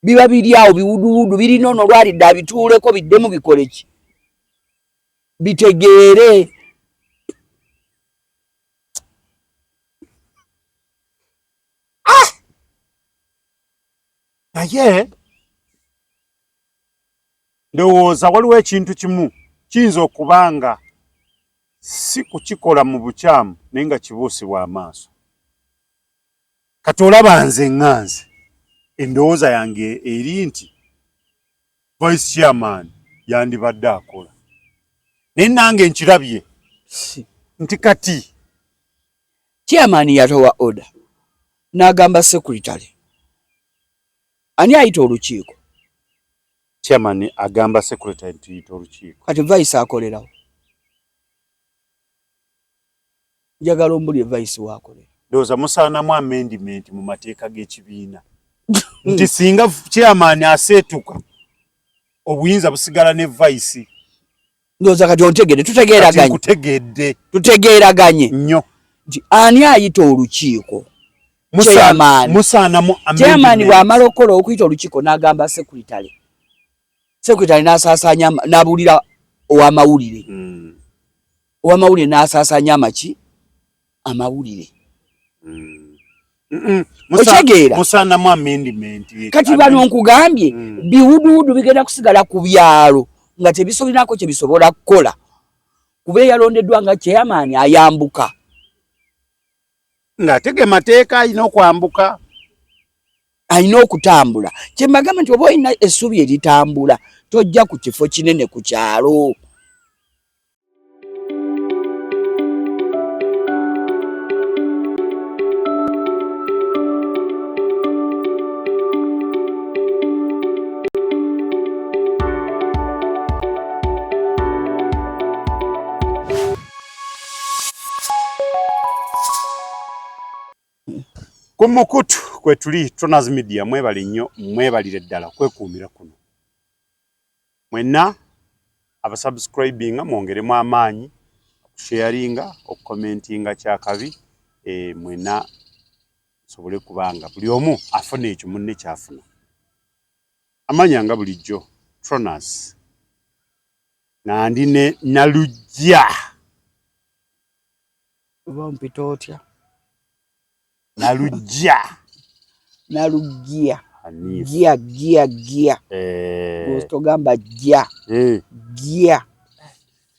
biba biri awo biwuduwudu birina ono lwalidde abituuleko biddemu bikole ki bitegeere. Naye ndowooza waliwo ekintu kimu kiyinza okubanga si kukikola mu bukyamu naye nga kibuusibwa amaaso. Kati olaba nze ŋŋanze endowooza yange eri nti vice chairman yandibadde akola, naye nange nkirabye nti kati chairman yatowa order n'agamba secretary ani ayita olukiiko. chairman agamba secretary tuyita olukiiko, kati vice akolerawo. njagala ombuli vice wakolera. ndowooza musaanamu amendment mu mateeka g'ekibiina nti singa chairman aseetuka obuyinza busigala ne vice. Ndowooza kati ontegedde kutegedde tutegeeraganye nnyo nti ani ayita olukiiko. musaanamu chairman bw'amala okukola okuyita olukiiko n'agamba secretary n'asaasaanya n'abuulira ow'amawulire. Ow'amawulire n'asaasaanya amawulire. Otegeera musaanamu amendment. Kati bano nkugambye biwuduwudu bigenda kusigala ku byalo nga tebisolinako kye bisobola kukola kuba yalondeddwa nga chairman ayambuka. Ng'atege mateeka alina okwambuka, alina okutambula. Kye mbagamba nti oba olina essubi eritambula tojja ku kifo kinene ku kyalo. Kumukutu kwe tuli Tronaz Media mwebale nnyo mwebalire ddala kwekuumira kuno. Mwenna abasubscribinga mwongeremu amaanyi, okusharinga, okukomentinga kyakabi, mwenna sobole kubanga buli omu afuna ekyo munne kyafuna. Amanya nga bulijjo Tronaz nandi ne Nalujja. Oba mpita otya? Nalujja. Gia. Togamba gia. Gia.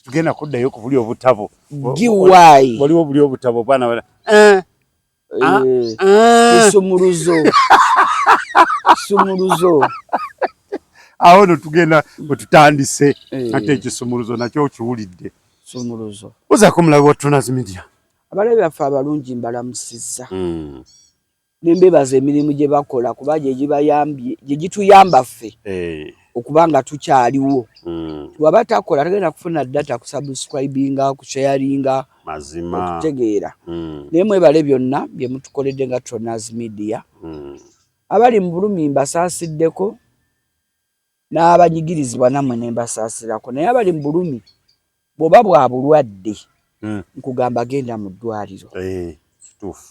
Tugenda kuddayo ku buli obutabo. Giwai. Waliwo buli obutabo bwana. Sumuluzo. Awo no tugenda bwetutandise ate ekisumuluzo nakyo kiwulidde. Sumuluzo. Oza kumulawo Tronaz Media. Abalabe baffe abalungi mbalamusizza. Nembebaza emirimu gye bakola kuba gye gibayambye gye gituyamba ffe okubanga tukyaliwo. Waba takola tagenda kufuna data ku subscribinga ku sharinga mazima okutegeera. Naye mwebale byonna bye mutukoledde nga Tronaz Media. Abali mu bulumi mbasasiddeko n'abanyigirizibwa nammwe ne mbasaasirako, naye abali mu bulumi bw'oba bwa bulwadde nkugamba genda mu ddwaliro.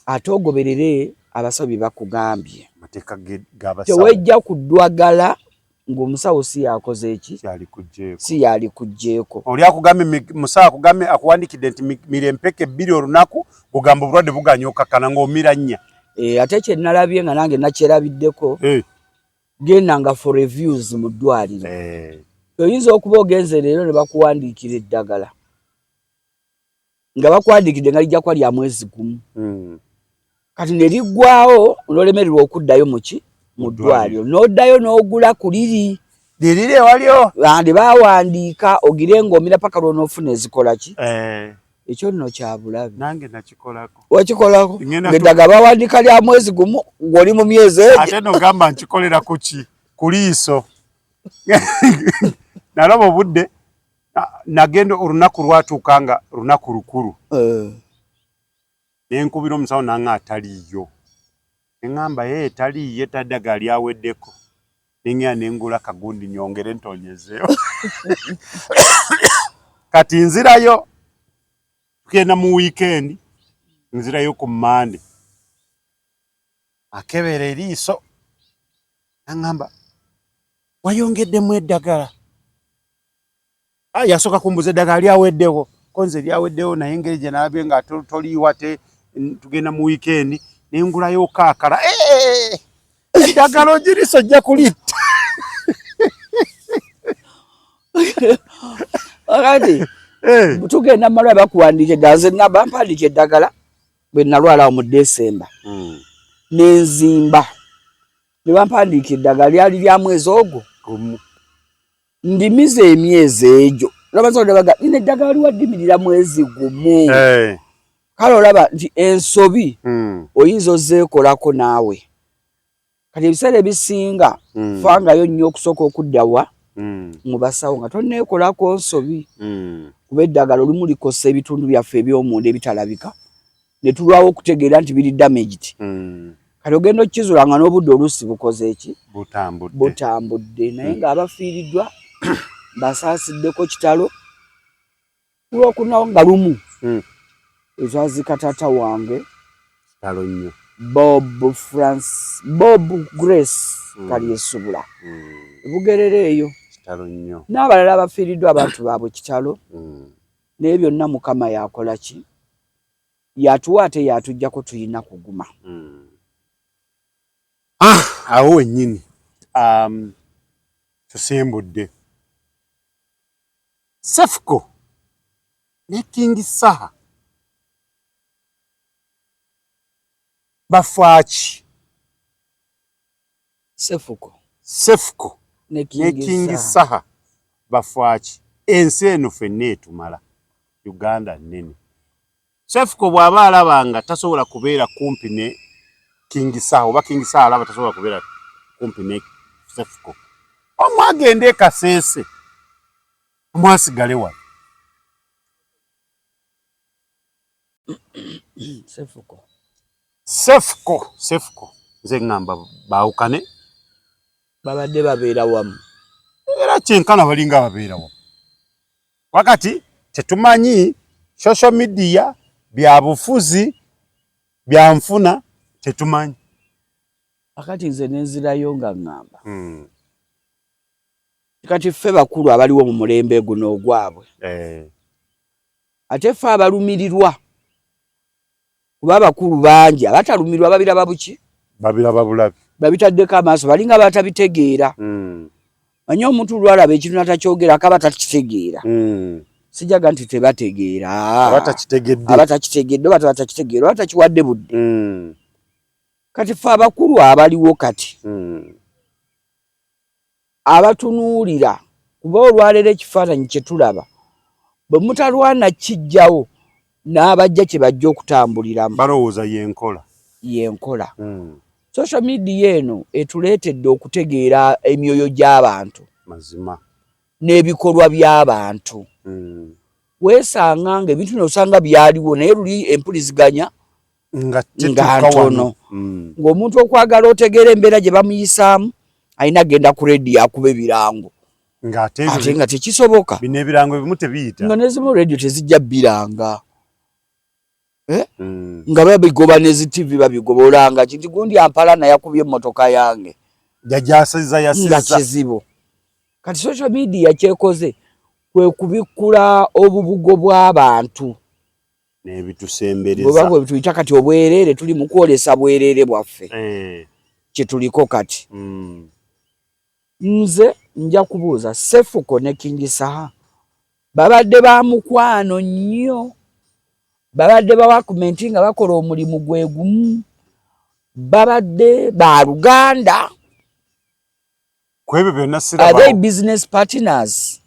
Ate ogoberere abasabi bakugambye. Tewejja kuddwagala ng'omusawo si yakoze eki? Si yali kujjeeko. Oli akugambye musawo akugambye akuwandikidde nti mirempeke 2 olunaku kugamba obulwadde buganya okakkana ng'omira nnya. Ate kye nalabye nga nange nakyerabiddeko genda nga for reviews mu ddwaliro. Oyinza okuba ogenze leero ne bakuwandiikira eddagala nga bakuwandiikidde nga lijja kuba lya mwezi gumu. Kati ne liggwawo n'olemererwa okuddayo mu ddwaliro n'oddayo n'ogula ku liri walyo bandi baawandiika ogire ng'omira paka lw'onoofuna ezikola ki. Ekyo nno kya bulabe. Nange nakikolako. Wakikolako? Ng'eddagala bawandiika lya mwezi gumu ng'oli mu myezi egyo. Ate n'ogamba nkikolera ku ki? Ku liiso. Nalaba obudde nagenda olunaku lwatuuka nga lunaku lukulu. Nenkubira omusawo nange ataliiyo. Neŋŋamba taliiye taddagala lyaweddeko. Nengera nengula kagundi nyongere ntonyezeewo. Kati nzirayo tugenda mu weekend, nzirayo ku Monday. Akebera eriiso. Naŋŋamba wayongeddemu eddagala. Yasoka kumbuza eddagala lyaweddewo. Konze lyaweddewo naye engeri gye nalabye nga toliiwa te tugenda mu weekend ne ngulayo kaakala. Eddagala ogiriisa ojja kulitta. Akati tugenda mu malwaliro bakuwandiika eddagala. Nze bampandiika eddagala bwe nalwala mu December. Nenzimba. Ne bampandiika eddagala lyali lya mwezi ogwo. Ndimize emyezi egyo. Labaza odabaga ine eddagala liwaddimirira mwezi gumu. Kale olaba nti ensobi oyinza ozeekolako naawe. Kati ebiseera ebisinga fangayo nnyo okusooka okuddawa mu basawo nga tonneekolako nsobi. Kuba eddagala olumu likosa ebitundu byaffe eby'omunda ebitalabika. Ne tulwawo okutegeera nti biri damaged. Kati ogenda okukizulanga n'obudde oluusi bukoze eki? Butambudde. Naye ng'abafiiriddwa basaasiddeko kitalo. Olwokunawo nga lumu etwazika taata wange kitalo nnyo Bob Grace Kalyesuubula Bugerere eyo kitalo nnyo. N'abalala abafiiriddwa abantu baabwe kitalo. Naye byonna Mukama yakola ki? Yatuwa ate yatuggyako tulina kuguma. Awo wennyini tusimbudde Sefco ne King Saha bafaaki. Sefco ne King Saha bafaaki. Ensi eno ffenna etumala. Uganda nnene. Sefco bw'aba alabanga tasobola kubeera kumpi ne King Saha oba King Saha alaba tasobola kubeera kumpi ne Sefco, omwagende Kasese omwasigale wano. Sefco nze ngamba baawukane babadde babeera wamu era kyenkana balinga babeera wamu. Wakati tetumanyi social media bya bufuzi bya nfuna tetumanyi. Akati nze nenzirayo nga ngamba kati ffe bakulu abaliwo mu mulembe guno ogwabwe ate ffe abalumirirwa kuba abakulu bangi abatalumirwa babiraba buki? Babiraba bulabi. Babitaddeko amaaso balinga batabitegeera. Manyi omuntu lwalaba ekintu atakyogera akaba takitegeera. Sijaga nti tebategeera. Abatakitegedde oba batakitegera oba takiwadde budde. Kati ffe abakulu abaliwo kati abatunuulira kuba olwaleero ekifaananyi kye tulaba bwe mutalwana kijjawo n'abajja kye bajja okutambuliramu balowooza yenkola. Social media eno etuleetedde okutegeera emyoyo gy'abantu mazima n'ebikolwa by'abantu. Weesanga nga ebintu n'osanga byaliwo naye luli empuliziganya nga ntono. Ng'omuntu okwagala otegeera embeera gye bamuyisaamu alina genda ku radio akuba ebirango ate nga tekisoboka. Bino ebirango ebimu tebiyita nga nezimu radio tezijja biranga nga babigoba nezi TV babigobolanga kinti gundi ampalana yakubye emmotoka yange yasiza nga kizibu. Kati social media kyekoze kwe kubikkula obubugo bw'abantu n'ebitusembereza bwe bituyita kati obwereere tuli mu kwolesa bwereere bwaffe kye tuliko kati. Nze nja kubuuza Sefco ne King Saha babadde ba mukwano nnyo, babadde bawakumenti nga bakola omulimu gwe gumu, babadde ba Luganda, kwebyo byonna siraba. Are they business partners?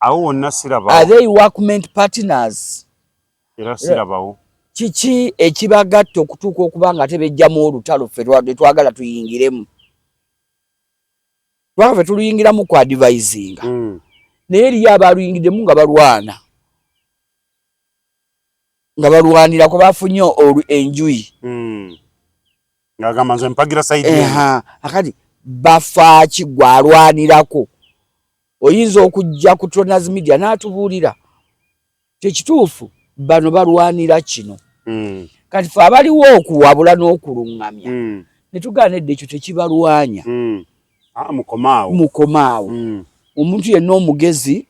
Awo wonna siraba. Are they workment partners? Era sirabawo. Kiki ekibagatta okutuuka okuba nga tebejjamu olutalo ffe twagala tuyingiremu. Lwava tuluyingiramu ku advising. Naye eriyo abaluyingiddemu nga balwana. Nga balwanira ko bafunye enjuyi. Ngagamba nze mpagira side. Akati bafaaki gwalwanirako. Oyinza okujja ku Tronaz Media n'atubuulira. Kyekituufu bano balwanira kino. Kati fe abaliwo okuwabula n'okulungamya. Ne tugaana edda ekyo tekibalwanya. mukomaawo omuntu yenna omugezi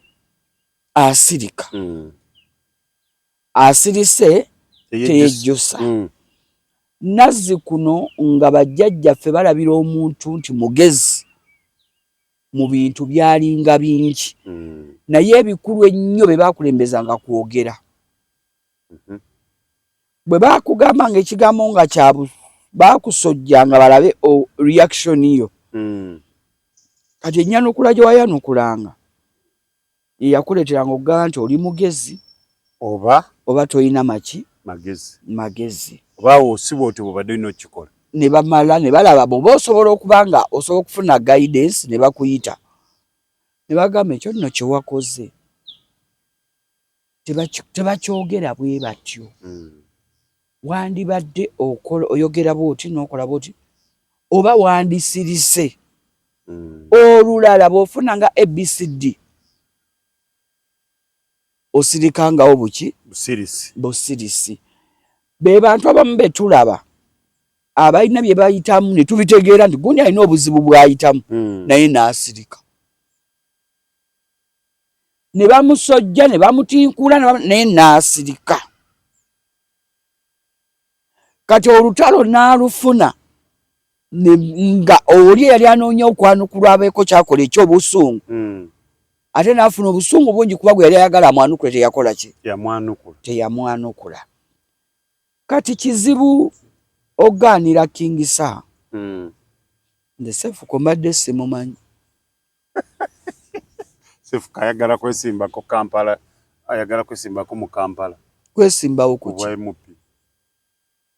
asirika asirise teyejjusa nazzi kuno nga bajjajjaffe balabira omuntu nti mugezi mu bintu byalinga bingi naye ebikulu ennyo bye baakulembezanga kwogera bwe baakugamba ng'ekigambo nga kyabu baakusojjanga balabe reaction yo kati ennyanukula gye wayanukulanga yakuleeteranga okugamba nti oli mugezi oba toyina magezi oba osiba oti bwobadde olina okukikola ne bamala ne balaba bw'oba osobola okuba nga osobola okufuna guidance ne bakuyita ne bagamba ekyo nno kye wakoze tebakyogera bwe batyo wandibadde oyogera bwoti n'okola bwoti oba wandisirise olulala bw'ofuna nga ABCD osirikangawo busirisi be bantu abamu be tulaba abalina bye bayitamu ne tubitegeera nti gundi alina obuzibu bw'ayitamu naye n'asirika ne bamusojja ne bamutinkula naye n'asirika kati olutalo n'alufuna nga oli yali anoonya okwanukulwa abeeko kyakola ekyobusungu ate n'afuna obusungu bungi kuba gwe yali ayagala amwanukule teyakola ki teyamwanukula kati kizibu ogaanira King Saha nze Sefuko mbadde simumanyi Sefuko ayagala kwesimbako Kampala ayagala kwesimbako mu Kampala kwesimbawo kuki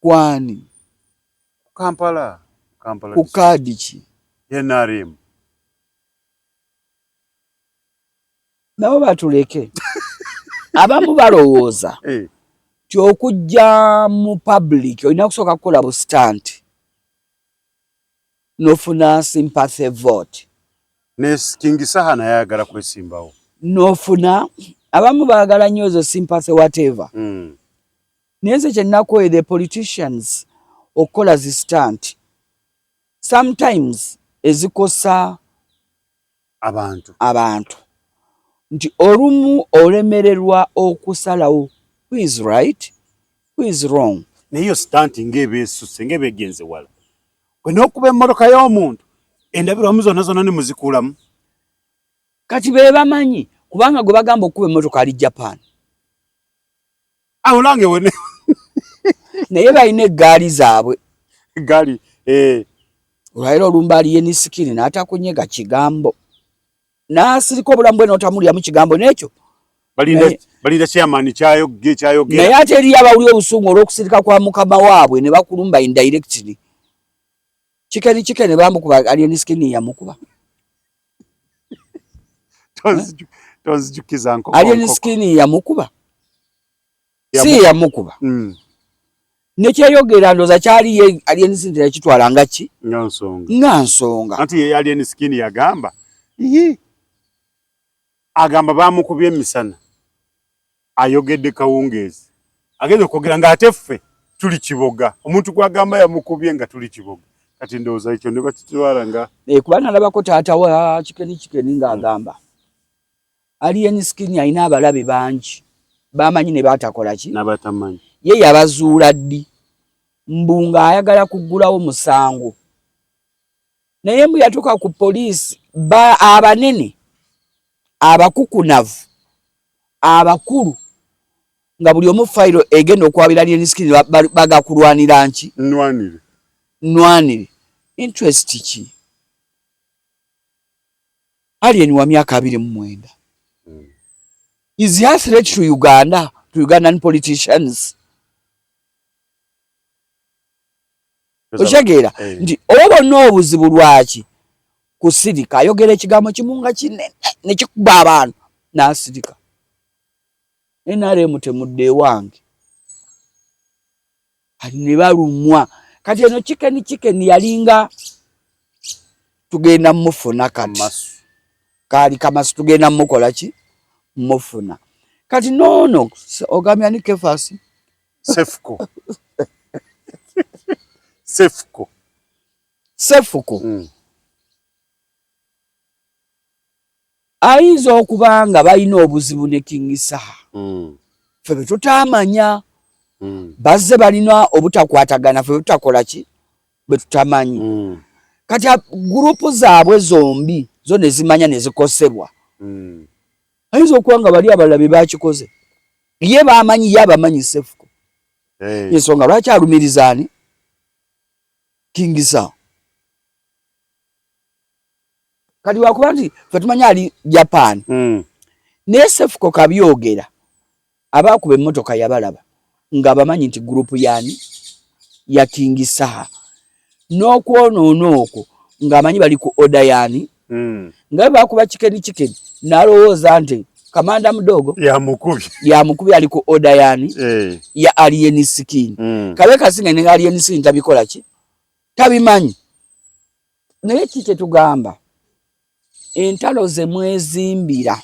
kwani Kampala ku kaadi ki NRM nabo batuleke abamu balowooza ti okujja mu public olina kusooka kukola bustanti n'ofuna sympathy vote ne King Saha naye ayagala kwesimbawo n'ofuna abamu baagala nnyo ezo sympathy whatever naye nze kye nnakoye the politicians okukola zi stunt sometimes ezikosa abantu nti olumu olemererwa okusalawo who is right who is wrong naye stunt ng'ebeesuse ng'ebegenze wala gwe n'okuba emmotoka y'omuntu endabirwamu zonna ne muzikuulamu kati be bamanyi kubanga gwe bagamba okuba emmotoka ali Japan awo nange wene naye balina eggaali zaabwe eggaali olwaliro olumba aliye ni sikini n'atakunyega kigambo n'asirika obulamu bwe n'otamulyamu kigambo n'ekyo balinda chairman kyayogera naye ate eriyo abawulira obusungu olw'okusirika kwa mukama waabwe ne bakulumba indirectly kikeni bamukuba aliye ni sikini yamukuba tonzijukiza nkoko aliye ni sikini yamukuba si yamukuba nekyeyogera ndoza kyali aliye ni sikini yakitwala nga ki nga nsonga anti aliye ni sikini yagamba agamba bamukubye emisana ayogedde kawungeezi agenda okwogera ng'ate ffe tuli kiboga omuntu gwagamba yamukubye nga tuli kiboga kati ndowooza ekyo ne bakitwala nga kuba nalabako taata wa kikeni ng'agamba aliye ni sikini alina abalabe bangi bamanyi ne baatakola ki n'abatamanyi ye yabazuula ddi mbu ng'ayagala kuggulawo musango naye mbu yatuuka ku poliisi abanene abakukunavu abakulu nga buli omu fayiro egenda okwabira aliye ni sikini bagakulwanira nki nnwanire interest ki aliye ni wa myaka 29 is he a threat to Uganda to Ugandan politicians okitegera nti oba bonna obuzibu lwaki kusirika ayogera ekigambo kimu nga kinene ne kikuba abantu n'asirika NRM temudde ewange kati ne balumwa kati eno kikeni yalinga tugenda mufuna kati kaali kamasu tugenda mukola ki mufuna kati nono ogambye ni Kefasi Sefuko ayinza okuba nga balina obuzibu ne King Saha ffe bwe tutamanya bazze balina obutakwatagana ffe tutakola ki bwe tutamanyi kati gurupu zaabwe zombi zo ne zimanya ne zikosebwa ayinza okuba nga bali abalala be bakikoze ye bamanyi ye abamanyi Sefuko ensonga lwaki alumiriza ani King Saha kati wakuba nti ffe tumanya ali Japan naye Sefuko kabyogera abakuba emmotoka yabalaba nga bamanyi nti gurupu yani ya King Saha n'okwonoona okwo ng'amanyi bali ku oda yani nga bakuba chikeni nalowooza nti kamanda mudogo yamukubi ali ku oda yani ya alien skin kabe kasinga ne alien skin tabikola ki tabimanyi naye kike tugamba entalo ze mwezimbira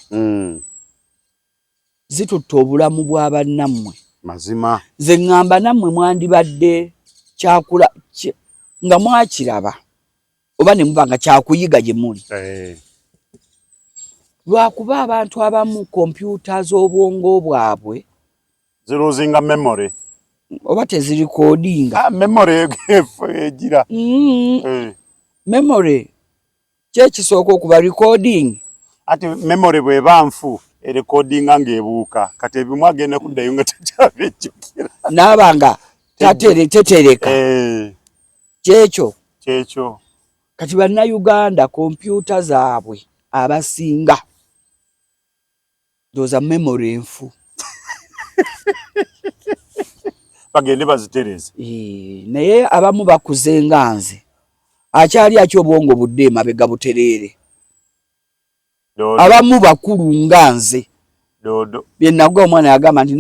zitutta obulamu bw'abannammwe mazima ze ngamba nammwe mwandibadde kyakula nga mwakiraba oba ne muba nga kyakuyiga gye muli lwakuba abantu abamu kompyuta z'obwongo bwabwe ziruzinga memory oba tezirikodinga memory egira memory kyekisooka okuba recording ati memory bweba nfu erecordinga ng'ebuuka kati ebimu agenda kuddayo nga takyabejjukira n'abanga tetereka kyekyo kati bannayuganda kompyuta zaabwe abasinga doza memory enfu bagende bazitereze naye abamu bakuze nga nze akyali akyo obwongo budde emabega butereere abamu bakulu nga nze bye nagwa omwana yagamba nti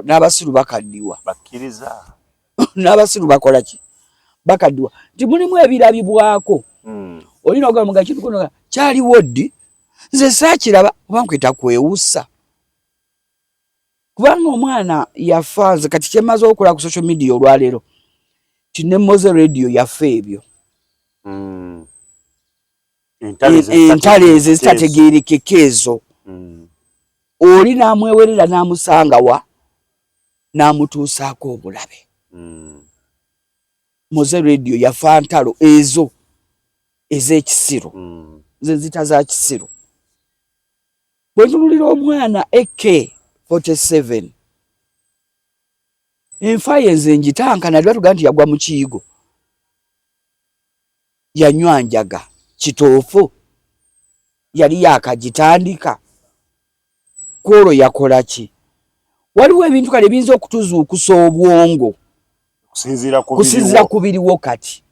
n'abasiru bakaddiwa bakkiriza n'abasiru bakola ki bakaddiwa nti mulimu ebirabibwako olina ogamba nga kintu kuno kyaliwo ddi nze saakiraba oba nkwita kwewusa kubanga omwana yafa nze kati kyemaze okukola ku social media olwaleero ti ne Moze Radio yafa ebyo entale ezo zitategeerekeka ezo oli n'amwewerera n'amusanga wa n'amutuusaako obulabe Moze Radio yafa ntalo ezo ez'ekisiro ze zita za kisiro bwe ntunulira omwana AK-47 enfa yenze njitankana lwa tugaa nti yagwa mu kiyigo yanywa njaga kitoofu yali yakagitandika kwolwo yakola ki waliwo ebintu kale biyinza okutuzuukusa obwongo kusinziira ku biriwo kati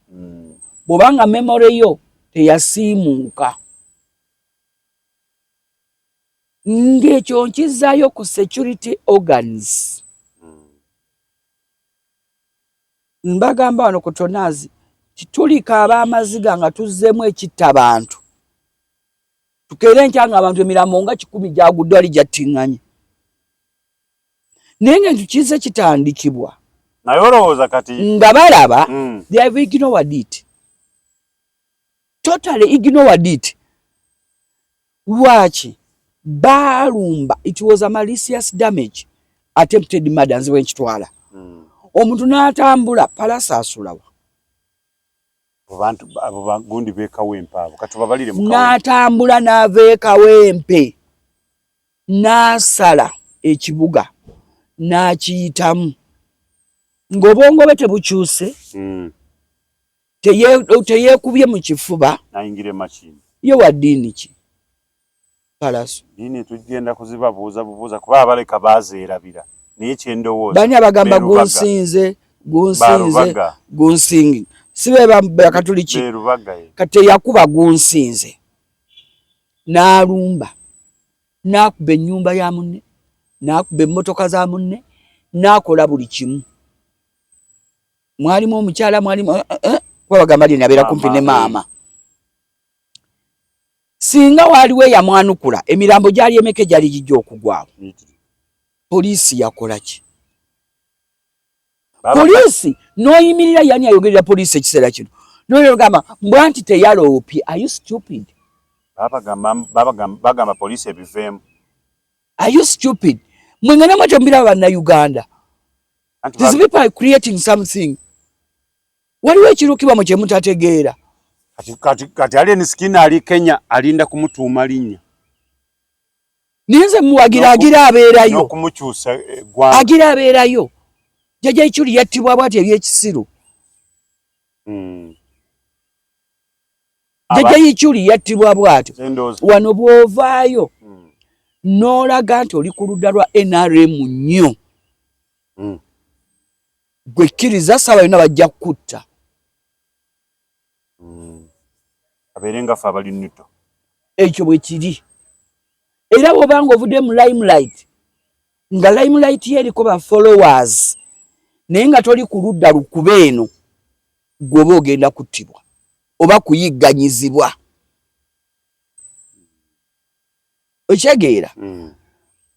bw'obanga memory yo teyasiimuuka ng'ekyo nkizaayo ku security organs mbagamba wano ku Tonazi titulika ab'amaziga nga tuzzeemu ekitta abantu tukeere nkya nga abantu emirambo nga 10 gyagudde wali gyattiŋŋanye naye ng'entu kize kitandikibwa naye olowooza kati nga balaba they have ignored it totally ignored it lwaki baalumba it was a malicious damage attempted murder nze bwenkitwala omuntu n'atambula palasa asulawa abo bagundi beekawempe abo kati babalire mu n'atambula n'ava ekawempe n'asala ekibuga n'akiyitamu ng'obwongo bwe tebukyuse teyeekubye mu kifuba nayingire makini ye wa ddiini ki palaso ddiini tugenda kuzibabuuza bubuuza kuba abaleka baazeerabira naye kyendowooza bani abagamba gunsingi sibe bakatuliki kati yakuba gunsinze n'alumba n'akuba ennyumba ya munne n'akuba emmotoka za munne n'akola buli kimu mwalimu omukyala mwalimu wabagamba lye nabeera kumpi ne maama singa waaliwo eyamwanukula emirambo gyali emeke gyali gijja okugwawo poliisi yakola ki poliisi n'oyimirira yani ayogerera poliisi ekiseera kino n'oyogamba mbwa nti teyaloopye are you stupid bagamba police ebivemu. Are you stupid? Mwengana matombira bana Uganda. These people are creating something. Waliwo ekirukibwa mu kyemu tategeera. Kati ali ni skin ali Kenya alinda kumutuuma linnya. Nize muwagira agira abeerayo. N'okumukyusa gwanga. Agira abeerayo. Jajja ikyuli yattibwa bw'ati ebyekisiru. Jajja ikyuli yattibwa bw'ati. Wano bw'ovaayo. N'olaga nti oli ku ludda lwa NRM nnyo. Gwe kkiriza ssaawa yonna bajja kutta. Abeerenga ffe abali nnuto. Ekyo bwe kiri. Era bw'obanga ovudde mu limelight, nga limelight ye eriko ba followers, naye nga toli ku ludda lukube eno, gwoba ogenda kuttibwa oba kuyigganyizibwa. Okyegeera?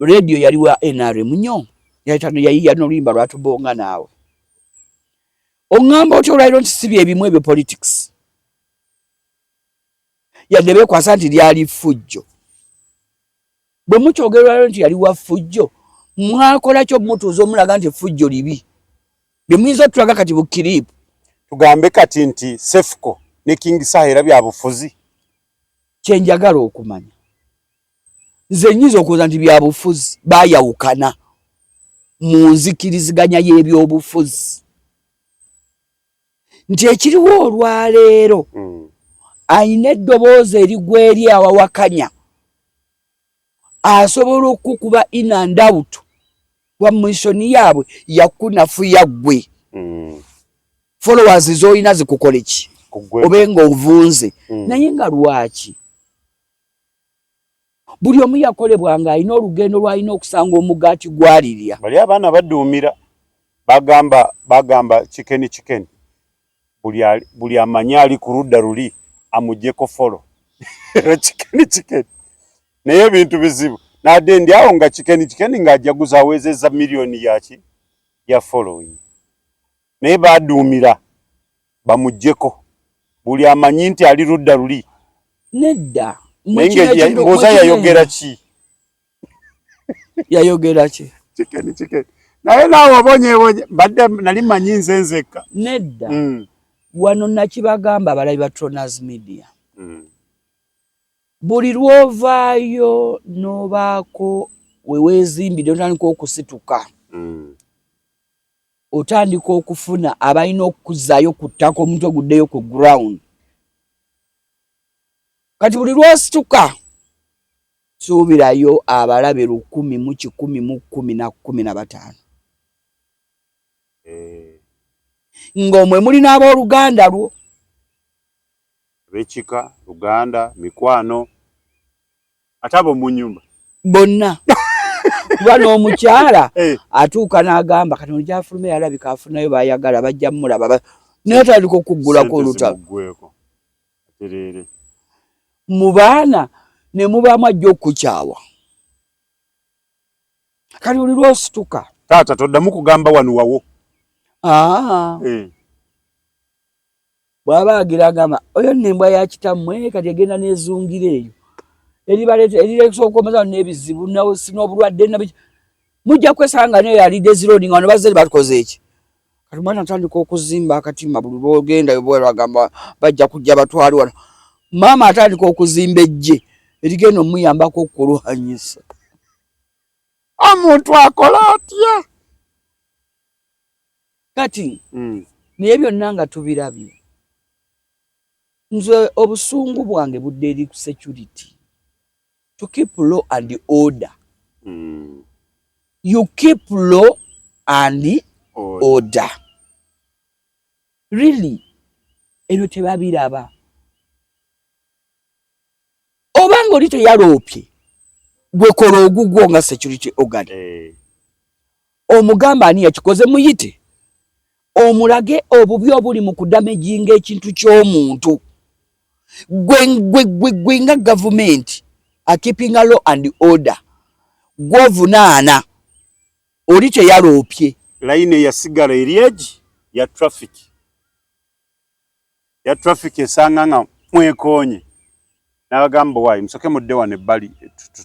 Radio yali wa NRM nnyo. Yayiya n'oluyimba lwatubonga naawe. Oŋŋamba otyo olwaliro nti si bye bimu ebyo politics. Yadde beekwasa nti lyali ffujjo. Bwe mukyogera olwaliro nti yali wa ffujjo, mwakola kyo mutuuza omulaga nti ffujjo libi. Bye muyinza otulaga kati bukiriipu. Tugambe kati nti Sefco ne King Sahera bya bufuzi. Kye njagala okumanya. Nze nyiza okuwuza nti bya bufuzi baayawukana mu nzikiriziganya y'ebyobufuzi. Nti ekiriwo olwaleero ayina eddoboozi erigwa eri awawakanya, asobola okukuba in and out wa missoni yaabwe yakunafu yaggwe. Followers z'olina zikukole ki? Obenga ovunze. Naye nga lwaki? Buli omu yakolebwanga alina olugendo lw'alina okusanga omugaati gwalirya. Bali abaana baduumira bagamba chicken. Buli amanya ali ku ludda luli amuggyeko follow. Chicken. Naye ebintu bizibu. Nadde ndi awo nga chicken ng'ajjaguza awezezza miliyoni ya following. Naye baduumira bamuggyeko. Buli amanyi nti ali ludda luli. Nedda. Mboza yayogera ki? Yayogera ki? Chicken. Naye naawe wabonye badde nali manyi nze nzekka. Nedda. Wano nakibagamba abalabi ba Tronaz Media. Buli lwovaayo n'obaako weweezimbire otandika okusituka. Otandika okufuna abalina okuzzaayo ku ttaka omutwe guddeyo ku ground. Kati buli lwosituka suubirayo abalabe 1,115. Ng'omwe mulina ab'oluganda lwo. Bechika, Luganda, mikwano. Ate abo mu nnyumba. Bonna. Kuba n'omukyala atuuka n'agamba kati olyafulume yalabika afunayo baayagala bajja mulaba. Naye atandika okuggulako olutalo. Mu baana ne mubaamu ajja okukyawa. Kati buli lwosituka. Taata toddamu kugamba wano wawo. Bw'aba agira agamba oyo nembwa ya kitammwe kati egenda n'ezungira eyo. Erirekusooka okomeza n'ebizibu n'obulwadde nabiki. Mujja kwesanga nayo yalidde eziroodi nga wano bazze batukoze eki. Kati omwana atandika okuzimba akatimba buli lw'ogendayo bwera agamba bajja kujja batwali wano. Maama atandika okuzimba ejje erigenda omuyambako okulwanyisa. Omuntu akola atya? Kati naye byonna nga tubirabye. Nze obusungu bwange budde eri ku security. To keep law and order. You keep law and order. Really? Ebyo tebabiraba. Obanga oli teyaloopye gwe kola ogugwo nga security organ. Omugamba ani yakikoze muyite. Omulage obubi obuli mu kudamejinga ekintu ky'omuntu. Gwe nga government a keeping a law and order. Gwovunaana. Oli teyaloopye. Line ya sigala erieji ya traffic. Ya traffic esanga nga mwekonye. n'abagamba wayi musoke mudde wano ebbali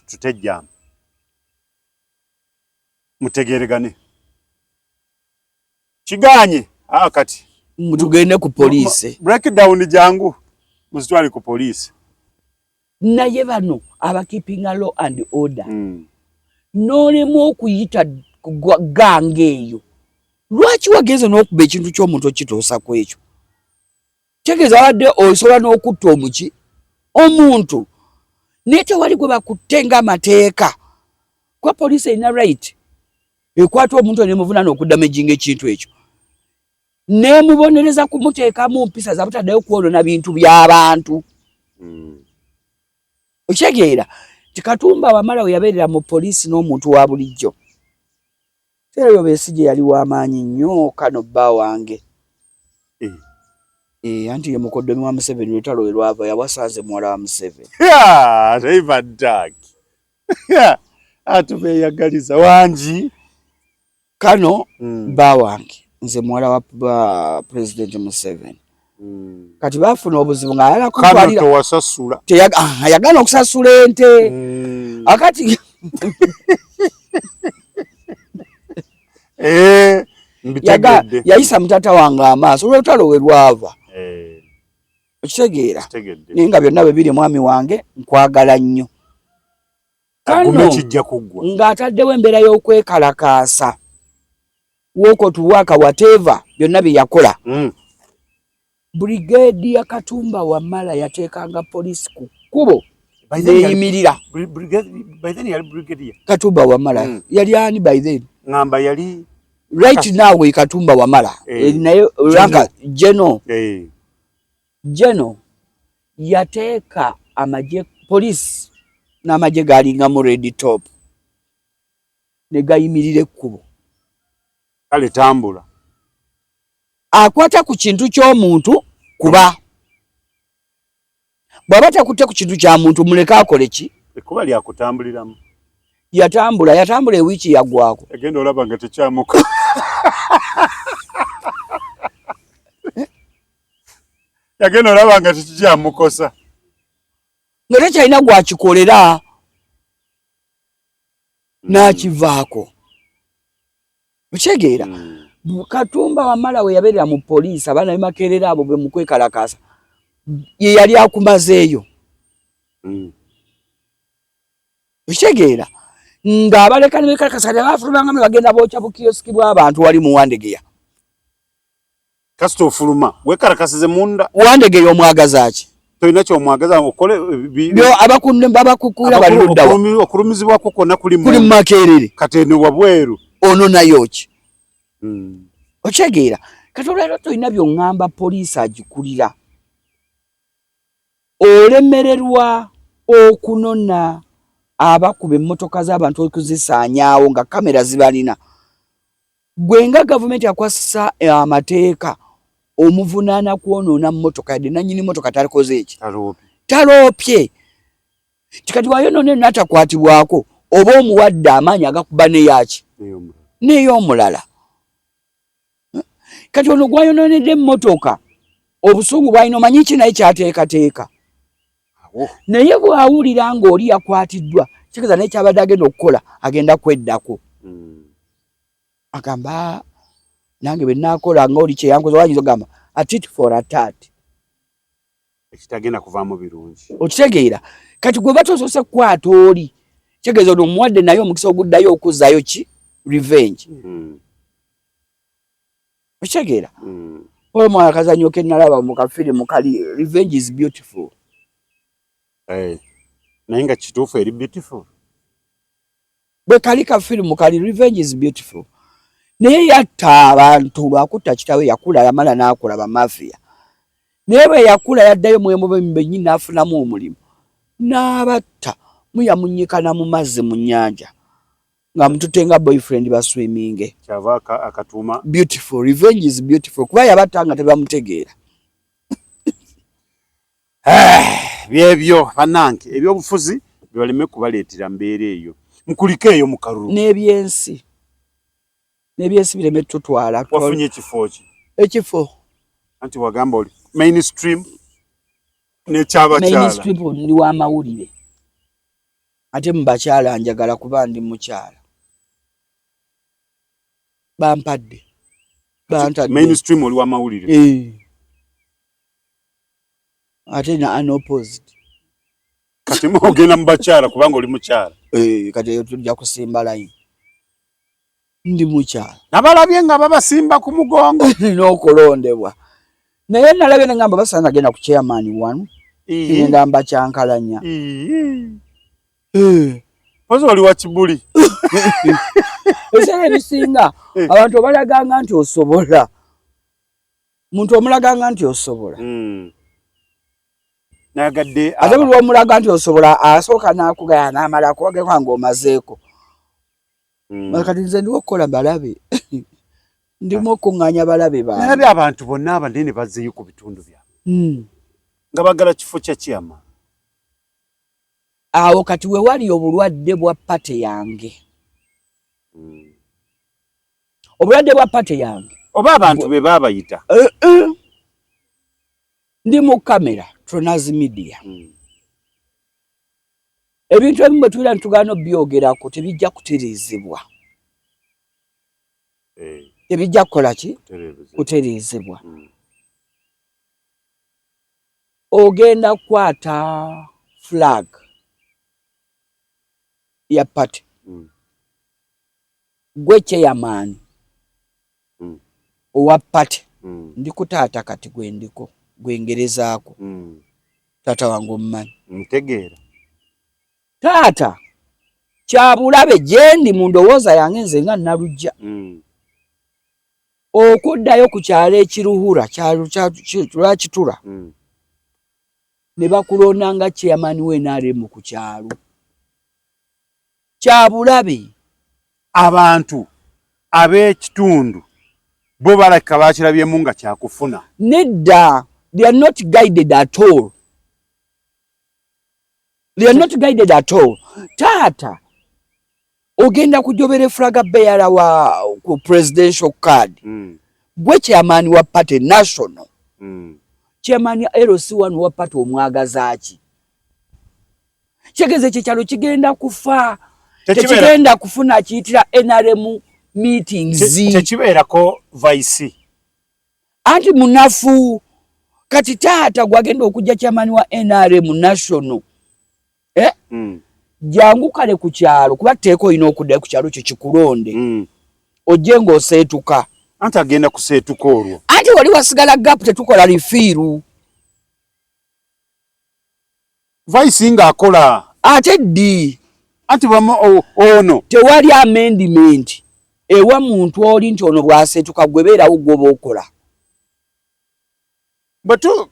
tutejjama mutegeregane kiganye kati mutugende ku police breakdown jangu muzitwali ku police naye bano aba keeping a law and order n'olemu okuyita gange eyo lwaki wageze n'okuba ekintu ky'omuntu okitoosa ku ekyo tegeeza wadde osobola n'okutta omuntu naye tewali gwe bakutte ng'amateeka kuba poliisi erina right ekwata omuntu nemuvunaana okudamejinga ekintu ekyo nemubonereza kumuteekamu mpisa zabutaddeyo kwolona bintu by'abantu okitegeera Katumba Wamala we yabeerera mu poliisi n'omuntu wa bulijjo Serabyo Besigye yali w'amaanyi nnyo kano bba wange anti ye mukoddomi wa Museveni lutalo we lwava yawasanze muwala wa Museveni atubeyagaliza wangi kano bba wange nze muwala wa President Museveni kati bafuna obuzibu ng'ayala kutwalira tewasasula ayagala okusasula ente akati yayisa mutata wange amaaso olw'olutalo we lwava okitegeera naye nga byonna bwe biri mwami wange nkwagala nnyo kano ng'ataddewo embeera y'okwekalakaasa wokotuwaka whatever byonna bye yakola Brigade ya Katumba Wamala yateekanga poliisi ku kkubo neyimirira Katumba Wamala yali ani by then ngamba yali right now we Katumba Wamala naye ranka Jeno yateeka amaje poliisi n'amaje galinga mu red top ne gayimirira ekkubo kale tambula akwata ku kintu ky'omuntu kuba bw'aba takutte ku kintu kya muntu muleka akole ki ekuba lyakutambuliramu yatambula ewiiki yaggwako agenda olaba nga tekyamuka yagenda olaba nga tekikyamukosa nga tekyalina gwakikolera n'akivaako okitegeera Katumba Wamala we yabeerera mu poliisi abaana bemakerera abo bwe mukwekalakaasa ye yali akumazeeyo okitegeera ng'abaleka ne bekalakasa abafulumanga me bagenda bookya bukiyosiki bw'abantu wali mu Wandegeya kasita ofuluma wekalakasize munda Wandegeya omwagaza ki tolina kyomwagaza okole abakukula bali luddawa okulumizibwako kwonna kuli mu Makerere kati eno wabweru ono nayo ki okitegeera kati olwaleero tolina by'oŋŋamba poliisi agikulira olemererwa okunona abakuba emmotoka z'abantu okuzisaanyaawo nga kamera zibalina gwe nga gavumenti akwasisa amateeka omuvunaana kwonoona mmotoka yadde nannyini mmotoka talikoze eki taloopye kikati wayonoone n'atakwatibwako oba omuwadde amaanyi agakuba neyaki n'ey'omulala kati ono gwayonoonedde emmotoka obusungu bwalina omanyi ki naye kyateekateeka naye bw'awulira ng'oli yakwatiddwa kitegeeza naye kyabadde agenda okukola agenda kweddako agamba nange bwe naakola ng'oli kyeyankoze wanyinza ogamba atit for a tat ekitagenda kuvaamu birungi okitegeera kati gwe batosoose kukwata oli kitegeeza ono omuwadde naye omukisa oguddayo okuzzayo ki revenge okitegeera omwana akazanyo ke nalaba mu kafirimu kali revenge is beautiful naye nga kituufu eri beautiful bwe kali kafirimu kali revenge is beautiful naye yatta abantu lwakutta kitawe yakula yamala n'akola bamafiya naye bwe yakula yaddayo mwemubenyi n'afunamu omulimu n'abatta muyamunyikana mu mazzi mu nnyanja nga mututenga boyfriend baswiminge kyava akatuuma beautiful revenge is beautiful kuba yabatta nga tebamutegeera byebyo bannange ebyobufuzi byoleme kubaleetera mbeera eyo mukulike eyo mu kalulu n'ebyensi bireme tutwala wafunye ekifo ki ekifo anti wagamba oli mainstream ne chaba chala mainstream ndi wa mawulire ate mbakyala njagala kuba ndi mukyala bampadde bantadde mainstream oli wa mawulire ate na unopposed kati mogena mbakyala kubanga oli mukyala kati tujja kusimba line ndi mukyala nabalabye nga babasimba ku mugongo n'okulondebwa naye nalabye ne ngamba basana genda ku chairman wanu ngenda mbakyankalanya pozo oli wa Kibuli ebiseera ebisinga abantu obalaganga nti osobola muntu omulaganga nti osobola nagadde ate buli omulaga nti osobola asooka n'akugaya n'amala akubageko ng'omazeeko kati nze ndiwo okukola balabe ndimu okuŋŋaanya balabe bange naye abantu bonna abanene bazzeeyo ku bitundu byabwe nga bagala kifo kya kyama awo kati we wali obulwadde bwa pate yange obulwadde bwa pate yange oba abantu be baabayita ndi mu kamera Tronazi Media ebintu ebimu bwe tubeera ntugano byogerako tebijja kutereezebwa tebijja kukola ki kutereezebwa ogenda kukwata flag ya pate gwe chairman owa pate ndi kutaata kati gwendiko gwengerezaako taata wange omumanyi ntegeera taata kyabulabe gyendi mu ndowooza yange nze nga nalujja okuddayo ku kyalo ekiruhura lwakitula ne bakulonda nga chairman w'NRM ku kyalo kyabulabe abantu ab'ekitundu bo balaka bakirabyemu nga kyakufuna nedda they are not guided at all. They are not guided at all. Tata ogenda kujobere flaga bearer wa ku presidential card gwe chairman wa party national chairman ya LC1 wa party omwagazaaki kigeze kyalo kigenda kufa tekigenda kufuna kiyitira NRM meetings tekibeerako vice anti munafu kati taata gwagenda okujja chairman wa NRM national jangu kale ku kyalo kuba teeko ino okudda ku kyalo kyo kikulonde ojje ng'oseetuka anti agenda kuseetuka olwo anti wali wasigala gap tetukola lifiiru vice nga akola ate ddi anti ono tewali amendment ewa muntu oli nti ono bwaseetuka gwe beerawo gwoba okola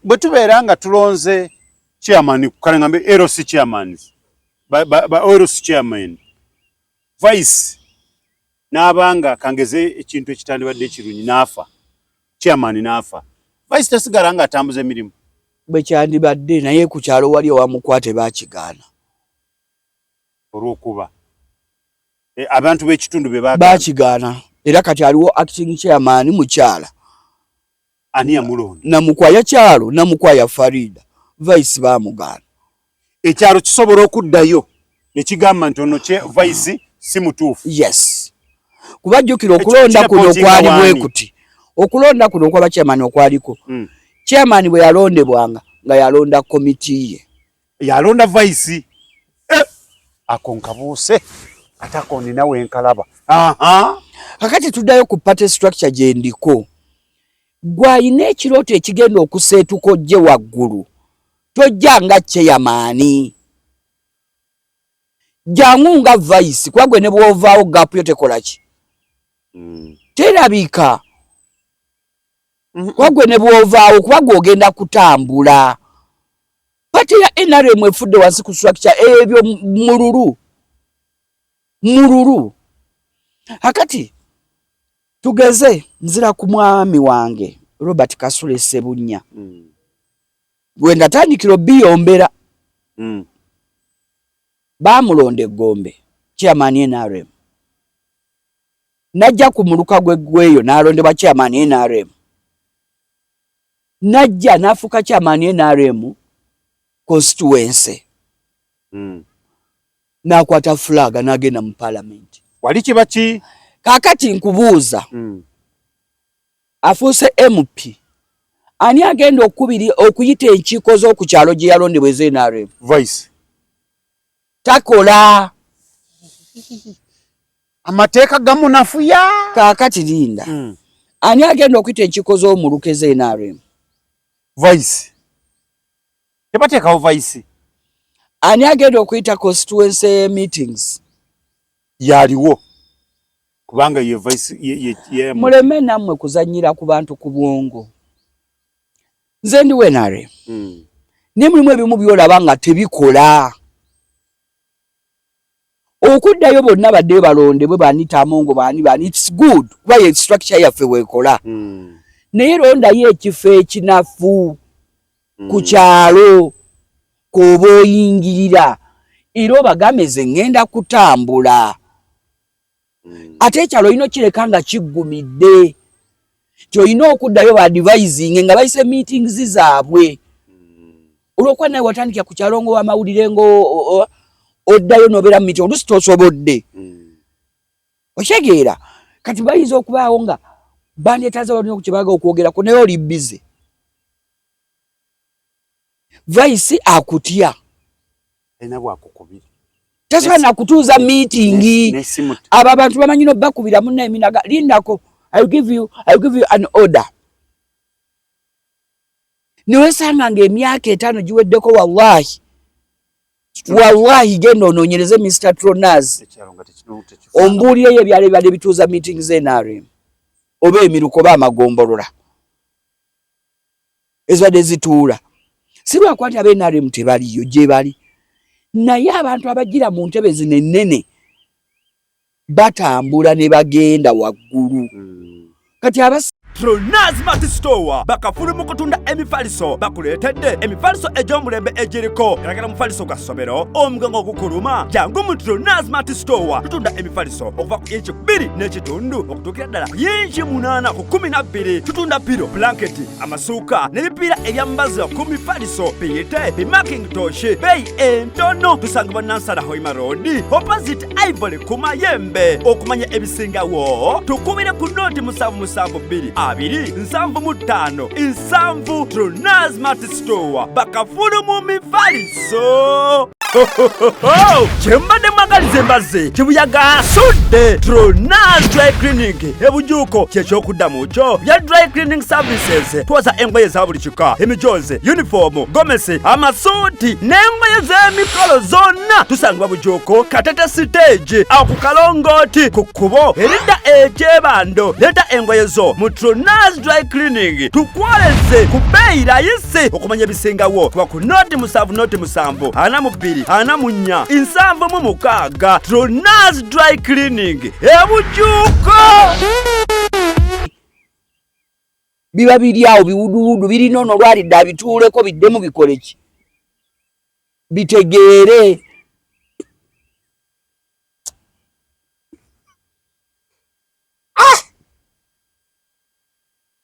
bwe tubeera nga tulonze chairman kale ngambe LC chairman LC chairman vice n'abanga kangeze ekintu ekitandibadde ekirunyi n'afa chairman n'afa vice tasigala nga atambuza emirimu bwe kyandibadde naye ku kyalo wali owamukwate bakigaana olw'okuba abantu b'ekitundu be bakigaana era kati aliwo acting chairman mukyala ani yamulonda Namukwaya kyalo Namukwaya Farida vice bamugaana ekyalo kisobola okuddayo ne kigamba nti ono vice si mutuufu yes kubajjukira okulonda kuno kwali bwekuti okulonda kuno kwaba chairman okwaliko chairman bwe yalondebwanga nga yalonda komiti ye yalonda vice akonkabuuse atako nina wenkalaba kakati tuddayo ku party structure gye ndiko gwayina ekirooto ekigenda okuseetuka ojje waggulu tojja nga chairman jangu nga vice kuba gwe ne bw'ovaawo gapu yo tekola ki terabika kuba gwe ne bw'ovaawo kuba gw'ogenda kutambula pati ya NRM efudde wansi ku structure ebyo mululu akati tugeze nzira ku mwami wange Robert Kasule Sebunya gwe ndatandikira biyombera bamulonde Gombe chairman NRM najja ku muluka gweyo nalondebwa chairman NRM najja nafuka chairman NRM constituency nakwata flag nagenda mu parliament wali kibachi kakati nkubuuza afuuse MP ani agenda okuyita enkiiko z'oku kyalo gye yalondebwa NRM voice takola amateeka gamunafuya kakati linda ani agenda okuyita enkiiko z'omuluke NRM voice tebateekawo voice ani agenda okuyita constituency meetings yaliwo kubanga ye voice ye muleme nammwe kuzanyira ku bantu ku bwongo nze ndi NRM ne mulimu ebimu byolaba nga tebikola okuddayo bonna badde balondebwe banita amongo bani it's good kuba ye structure yaffe wekola naye londayo ekifo ekinafu ku kyalo koba oyingirira era obagameze ngenda kutambula ate ekyalo olina okireka nga kiggumidde kyolina okuddayo ba advising nga bayise meetings zaabwe olwokuba naye watandikira ku kyalo ng'owamawulire ngo oddayo nobeera mu meeting olusi tosobodde okyegeera kati bayinza okubaawo nga bandyetaza balina ku kyebaga okwogerako naye oli busy vice akutya ena bwakukubira tasobola nakutuuza meeting abo abantu bamanyi nobakubira munna eminaga lindako I'll give you an order niwesanga ng'emyaka 5 giweddeko wallahi genda onoonyereze Mr. Tronaz ombuulireyo ebyalo byali bituuza meetings NRM oba emiruko oba amagombolola ezibadde zituula si lwakuba nti ab'NRM tebaliyo gye bali naye abantu abagira mu ntebe zino ennene batambula ne bagenda waggulu kati Tronaz Mart Store bakafulu mu kutunda emifaliso bakuleetedde emifaliso egy'omulembe egiriko eragala mufaliso gwa ssomero omugango ogukuluma jangu mu Tronaz Mart Store tutunda emifaliso okuva ku inchi 2 n'ekitundu okutuukira ddala ku inchi 8 ku 12 tutunda piro blanketi amasuuka n'ebipiira ebyambazi ku mifaliso biyite bimakintosh beeyi entono tusangibwa Nansana Hoima Road opposite Ivory ku Mayembe okumanya ebisingawo tukubire ku noti 772 275 Tronaz Mart Store bakafulu mu mifaliso Chembade magalize mbaze chibuyaga sudde Tronaz Dry Cleaning ebujuko kyekyokudamu kyo bya dry cleaning services twaza engoye za buli kika emijoze uniform gomesi amasuti n'engoye z'emikolo zonna tusangibwa bujuko Katete stage awo ku Kalongoti ku kkubo erida ekyebando leta engoye zo mu Tronaz Dry Cleaning tukwaleze ku bbeeyi rayisi okumanya ebisingawo kuba ku noti 7 ana mu 2 ana munya 7 Tronaz Dry Cleaning ebujuko biba biri awo biwuduwudu birina ono lwalidde abituuleko biddemu bikole ki bitegeere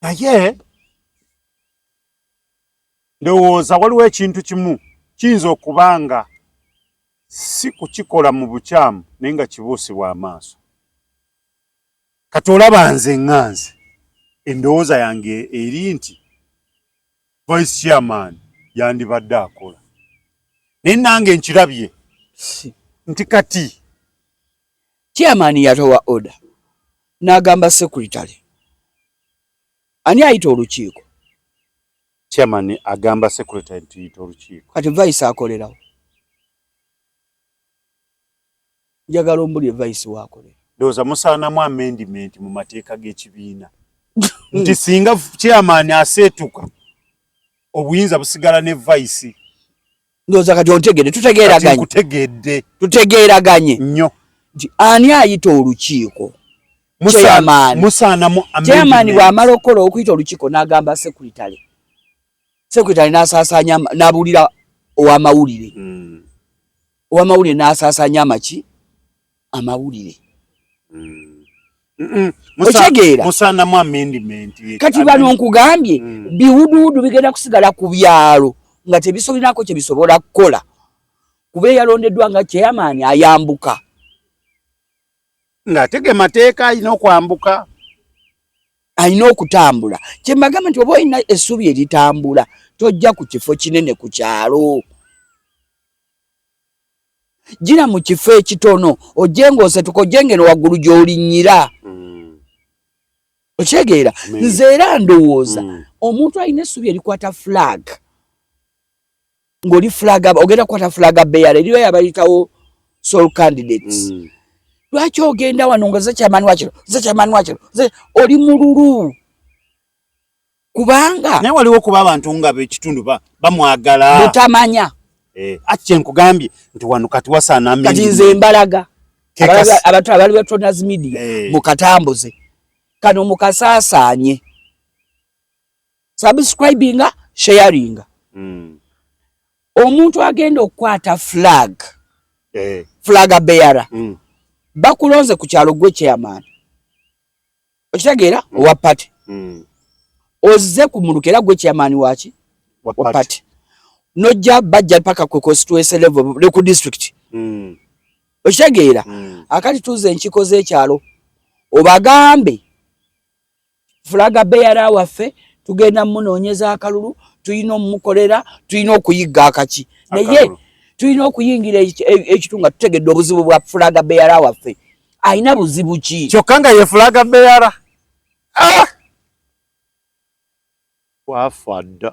naye ndowooza waliwo ekintu kimu kiyinza okubanga si kukikola mu bukyamu naye nga kibuusibwa amaaso kati olaba nze ŋŋanze endowooza yange eri nti vice chairman yandibadde akola naye nange nkirabye nti kati chairman yatowa order n'agamba secretary ani ayita olukiiko chairman agamba secretary tuyita olukiiko kati vice akolerawo njagala ombuli vice waakolera ndowooza musaanamu amendment mu mateeka g'ekibiina nti singa chairman aseetuka obuyinza busigala ne vice ndowooza kati ontegedde tutegeeraganye nnyo nti ani ayita olukiiko musaanamu chairman bw'amala okukola okuyita olukiiko n'agamba secretary n'asaasaanya n'abuulira ow'amawulire ow'amawulire n'asaasaanya amaki amawulire okyegeera musaanamu amendment kati bano nkugambye biwuduwudu bigenda kusigala ku byalo nga tebisobolinako kye bisobola kukola kuba yalondeddwa nga chairman ayambuka ng'atege mateeka alina okwambuka alina okutambula kyembagamba nti oba olina essubi eritambula tojja ku kifo kinene ku kyalo gira mu kifo ekitono ojengoose tukojengeno waggulu gy'olinnyira okyegeera nze era ndowooza omuntu alina essubi erikwata flag ng'oli flag ogenda kukwata flag bearer eriyo yabayitawo sole candidates lwaki ogenda wano nga ze kyamaani wakiro oli mululu kubanga naye waliwo kuba abantu nga b'ekitundu bamwagala butamanya ati kyenkugambye nti wano kati wasaana kati nze mbalaga abantu abali batonaz media mukatambuze kano mukasaasaanye subscribinga sharinga omuntu agenda okukwata flag bearer bakulonze ku kyalo gwe chairman okitegeera owa party ozze kumulukera gwe chairman waki wa party nojja bajja paka ku constituency level ku district okitegeera akati tuze enkiko z'ekyalo obagambe flag bearer waffe tugenda munoonyeza akalulu tuyina omukolera tuyina okuyigga akaki naye tuyina okuyingira ekitunga tutegedde obuzibu bwa flag bearer waffe ayina buzibu ki kyokka nga ye flag bearer wafadda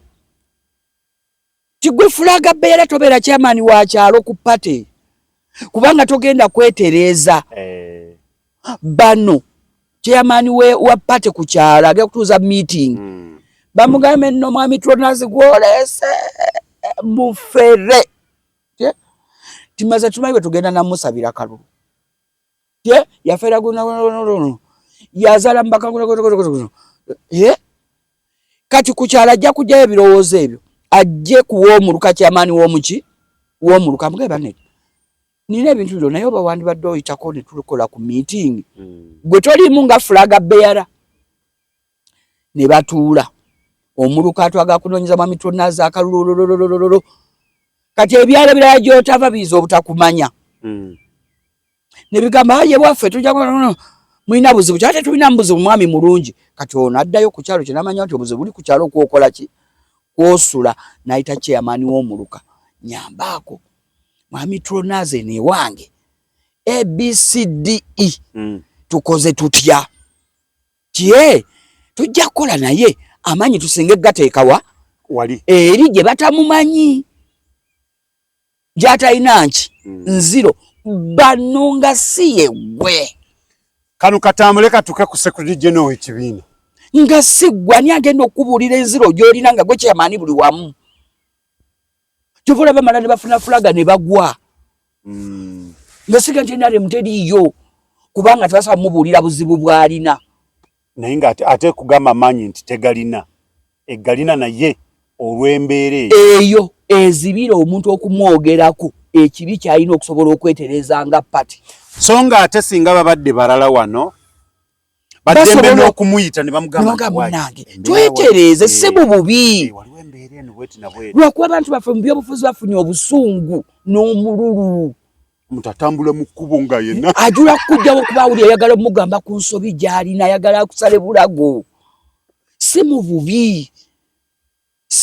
tigwe flag bearer tobeera chairman wa kyalo ku party kubanga togenda kwetereeza bano chairman wa party ku kyalo agenda kutuuza meeting bamugambe nno mwami Tronas gwolese mufere timaze tumayiwe tugenda namusabira kalulu yafera guno yazala mbaka kati ku kyalo ajja kujjayo ebirowoozo ebyo ajje kuw'omuluka kyamaani w'omuluka mugamba ne nina ebintu bino naye oba wandibadde oyitako ne tulikola ku meeting gwe tolimu nga flag bearer ne batuula omuluka atwaga kunoonyeza mwami Tronas akalulu kati ebyalo birala gy'otava biyiza obutakumanya ne bigamba aye bwaffe tujja mulina buzibu kyate tulina buzibu mwami mulungi kati ono addayo ku kyalo kye namanya nti obuzibu buli ku kyalo kwokola ki kwosula n'ayita chairman w'omuluka nyambaako mwami Tronas ne wange ABCDE tukoze tutya kye tujja kukola naye amanyi tusinga gateekawa wali eri gye batamumanyi gy'atalina nki nziro bano nga si ye gwe kano katambule katuke ku secretary general w'ekibiina nga si gwe ani agenda okubuulira enziro gy'olina nga gwe kyamaani buli wamu kyova bamala ne bafuna fulaga ne bagwa nga siga nti NRM teriiyo kubanga tebasaba mubuulira buzibu bw'alina naye nga ate kugamba amaanyi nti tegalina egalina naye olw'embeera eyo ezibira omuntu okumwogerako ekibi kyalina okusobola okwetereza nga pati so nga ate singa babadde balala wano baddembe n'okumuyita ne bamugamba munange twetereze si mu bubi lwakuba abantu baffe mu byobufuzi bafunye obusungu n'omululu mutatambula mu kkubo nga yenna ajula kujjawo okubaawulira ayagala omugamba ku nsobi gy'alina ayagala kusale bulago si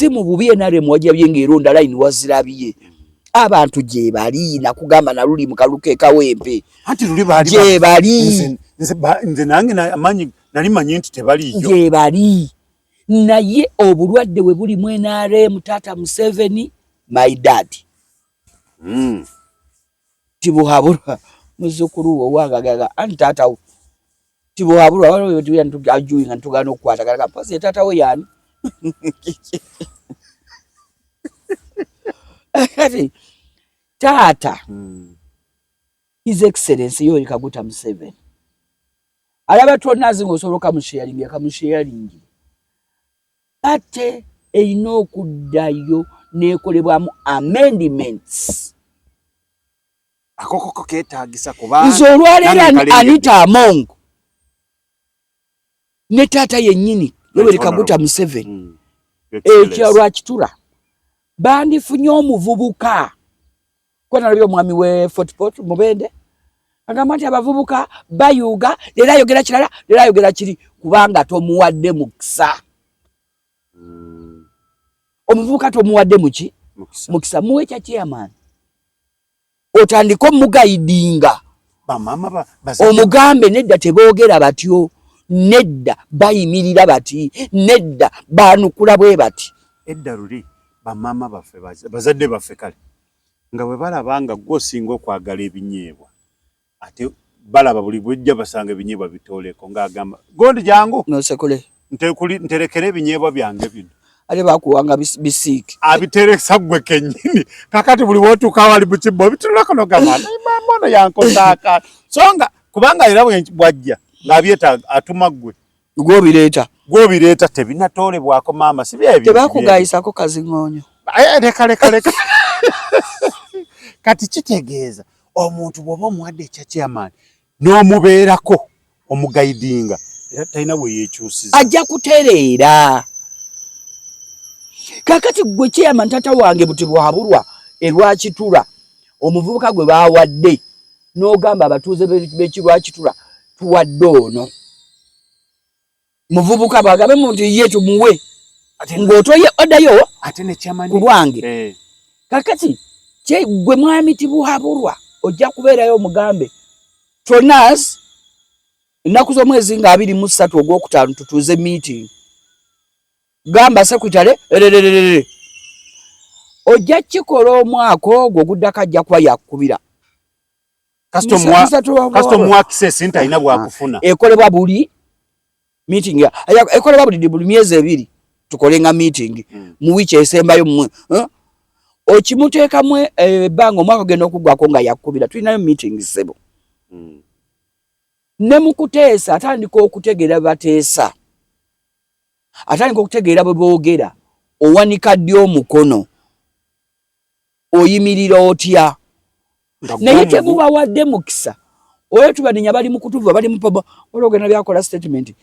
mu bubi NRM wajjabye ng'eronda layini wazirabye abantu gye bali nakugamba na luli mukaluke kawempe anti luli bali gye bali nze nange amanyi nali manyi nti tebaliyo gye bali naye obulwadde we buli mu NRM Tata Museveni my dad tibuhabura muzukuru owagaga anti tata tibuhabura waliwo tuya ntugajuinga ntugana okukwata kala pasi tata we yani kati tata His Excellency Yoweri Kaguta Museveni alaba Tronas ng'osoloka mu sharing ate erina okuddayo n'ekolebwamu amendments akokoko keetaagisa kuba nze olwaleero Anita Among ne taata yennyini Yoweri Kaguta Museveni ekyalo akitula bandifunye omuvubuka kwa nalabyo omwami we Fortport Mubende agamba nti abavubuka bayuga leero ayogera kirala leero ayogera kiri kubanga tomuwadde mukisa. Omuvubuka tomuwadde muki mukisa muwe kya chairman otandika omugaidinga bamama omugambe nedda teboogera batyo nedda bayimirira bati nedda banukula bwe bati edda luli bamama baffe bazadde baffe kale nga bwe balabanga gwosinga okwagala ebinyeebwa ate balaba buli bwejja basanga ebinyeebwa bitooleko ng'agamba gondi jangu nosekule nterekere ebinyeebwa byange bino ale bakuwanga bisiiki abiteresa gwe kennyini kakati buli wotuuka wali mu kibbo bitulako nogamba mama ono yankosaaka so nga kubanga era bwajja ng'abyeta atuma gwe gwobireeta tebinatoolebwako maama si byebyo tebakugayisako kaziŋoonyo leka kati kitegeeza omuntu bw'oba omuwadde ekya chairman n'omubeerako omugaidinga era talina bwe yeekyusiza ajja kutereera. Kakati gwe chairman tata wange buti bwabulwa erwakitula omuvubuka gwe baawadde n'ogamba abatuuze b'ekirwakitula tuwadde ono muvubuka bwagabe muntu ye tumuwe ng'otoye oddayo ate ne chairman ku lwange kakati gwe mwami tibuhabulwa ojja kubeerayo omugambe Tronas ennaku z'omwezi nga 23 ogwokutaano tutuuze meeting gamba sekutale ojja kikola omwaka ogwo guddako ajja kuba yakubira custom access ntalina bwakufuna ekolebwa buli meeting ekolebwa buli myezi 2 tukolenga meeting mu wiki esembayo mmwe okimuteekamu ebbanga omwaka ogenda okuggwako nga yakubira tulinayo meeting sebo ne mu kuteesa atandika okutegeera bateesa atandika okutegeera bwe boogera owanika ddi omukono oyimirira otya naye temubawadde mukisa oyo tubaninya bali mu kutuva bali mu paba olwogenda byakola statement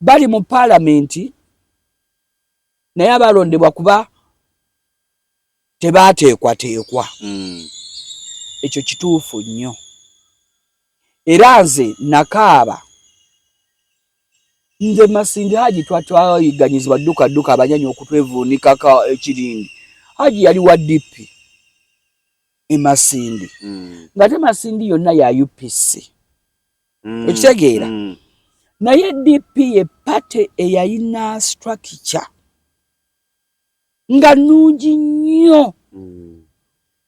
bali mu parliament naye abalondebwa kuba tebaateekwateekwa ekyo kituufu nnyo era nze nakaaba nze Masindi Haji twatwayiganyizibwa dduka abanyanyi okutwevuunikako ekirindi Haji yali wa DP Masindi nga te Masindi yonna ya UPC ekitegeera naye DP ye pate eyayina structure nga nnungi nnyo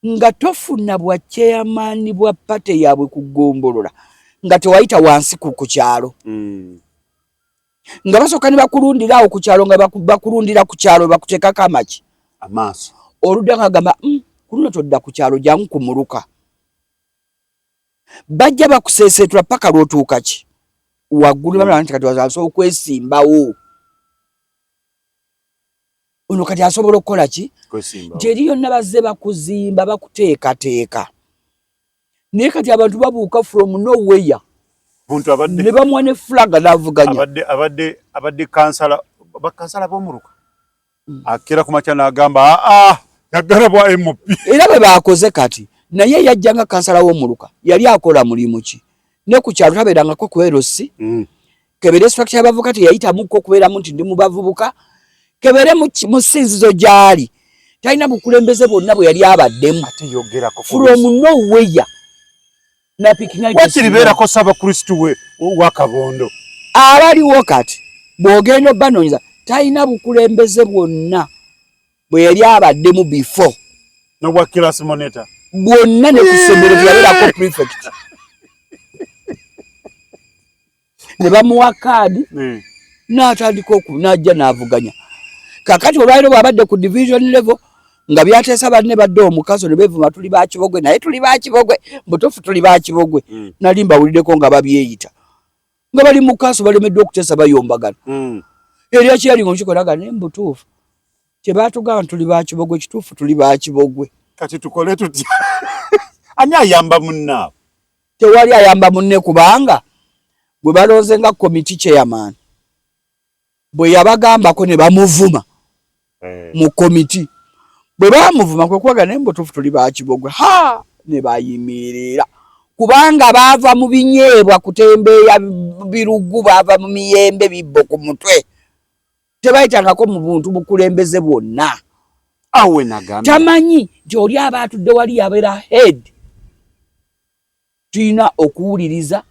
nga tofuna bwa chairman bwa pate yaabwe kugombolola nga tewayita wansi ku kyalo nga basooka ne bakulundirawo ku kyalo nga bakulundira ku kyalo bakuteekako amaki amaaso oludda nga gamba kuno todda ku kyalo jangu kumuluka bajja bakuseeseetula paka lw'otuuka ki waggulu bamala nti kati asobola okwesimbawo ono kati asobola okukola ki nti eri yonna bazze bakuzimba bakuteekateeka naye kati abantu babuuka from nowhere ne bamuwa ne flaga n'avuganya abadde kansala b'omuluka akira ku makya n'agamba yagala bwa MP era bwe baakoze kati naye yajjanga kansala w'omuluka yali akola mulimu ki ne ku kyalo tabeerangako kubeerosi kebere structure y'abavubuka teyayitamuko kubeeramu nti ndi mu bavubuka kebere mu ssinzizo gyali talina bukulembeze bwonna bwe yali abaddemu from nowhere wakiribeerako Ssaabakristu we wa Kabondo abaliwo kati bw'ogenda obbanoonyeza talina bukulembeze bwonna bwe yali abaddemu before n'obwa Kirasi Moneta bwonna ne ku ssomero gye yabeerako prefect ne bamuwa kaadi n'atandika n'ajja n'avuganya kakati olwaliro bw'abadde ku division level nga byateesa banne badde omukazo ne beevuma tuli bakibogwe naye tuli bakibogwe mbutofu tuli bakibogwe nali mbawuliddeko nga babyeyita nga bali mu kaso balemeddwa okuteesa bayombagana eri akiyali ng'omukikonaga naye mbutuufu kye baatugamba tuli bakibogwe kituufu tuli bakibogwe kati tukole tutya ani ayamba munnaabo tewali ayamba munne kubanga bwe balonze nga komiti chairman bwe yabagambako ne bamuvuma mu komiti bwe bamuvuma kwe kwaga nembo tufu tuli bakibogwe ha ne bayimirira kubanga bava mu binyeebwa kutembeeya birugu bava mu miyembe bibbo ku mutwe tebayitangako mu buntu bukulembeze bwonna awe nagambe tamanyi nti oli abatudde wali yabeera head tulina okuwuliriza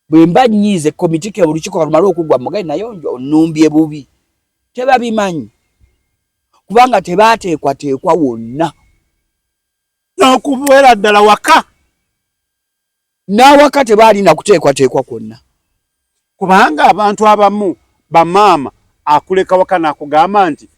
bwe mba nnyiize komitike olukiiko lumala okugwa mugayi nayonjo onumbye bubi tebabimanyi kubanga tebaateekwateekwa wonna n'okubeera ddala waka n'awaka tebaalina kuteekwateekwa kwonna kubanga abantu abamu bamaama akuleka waka n'akugamba nti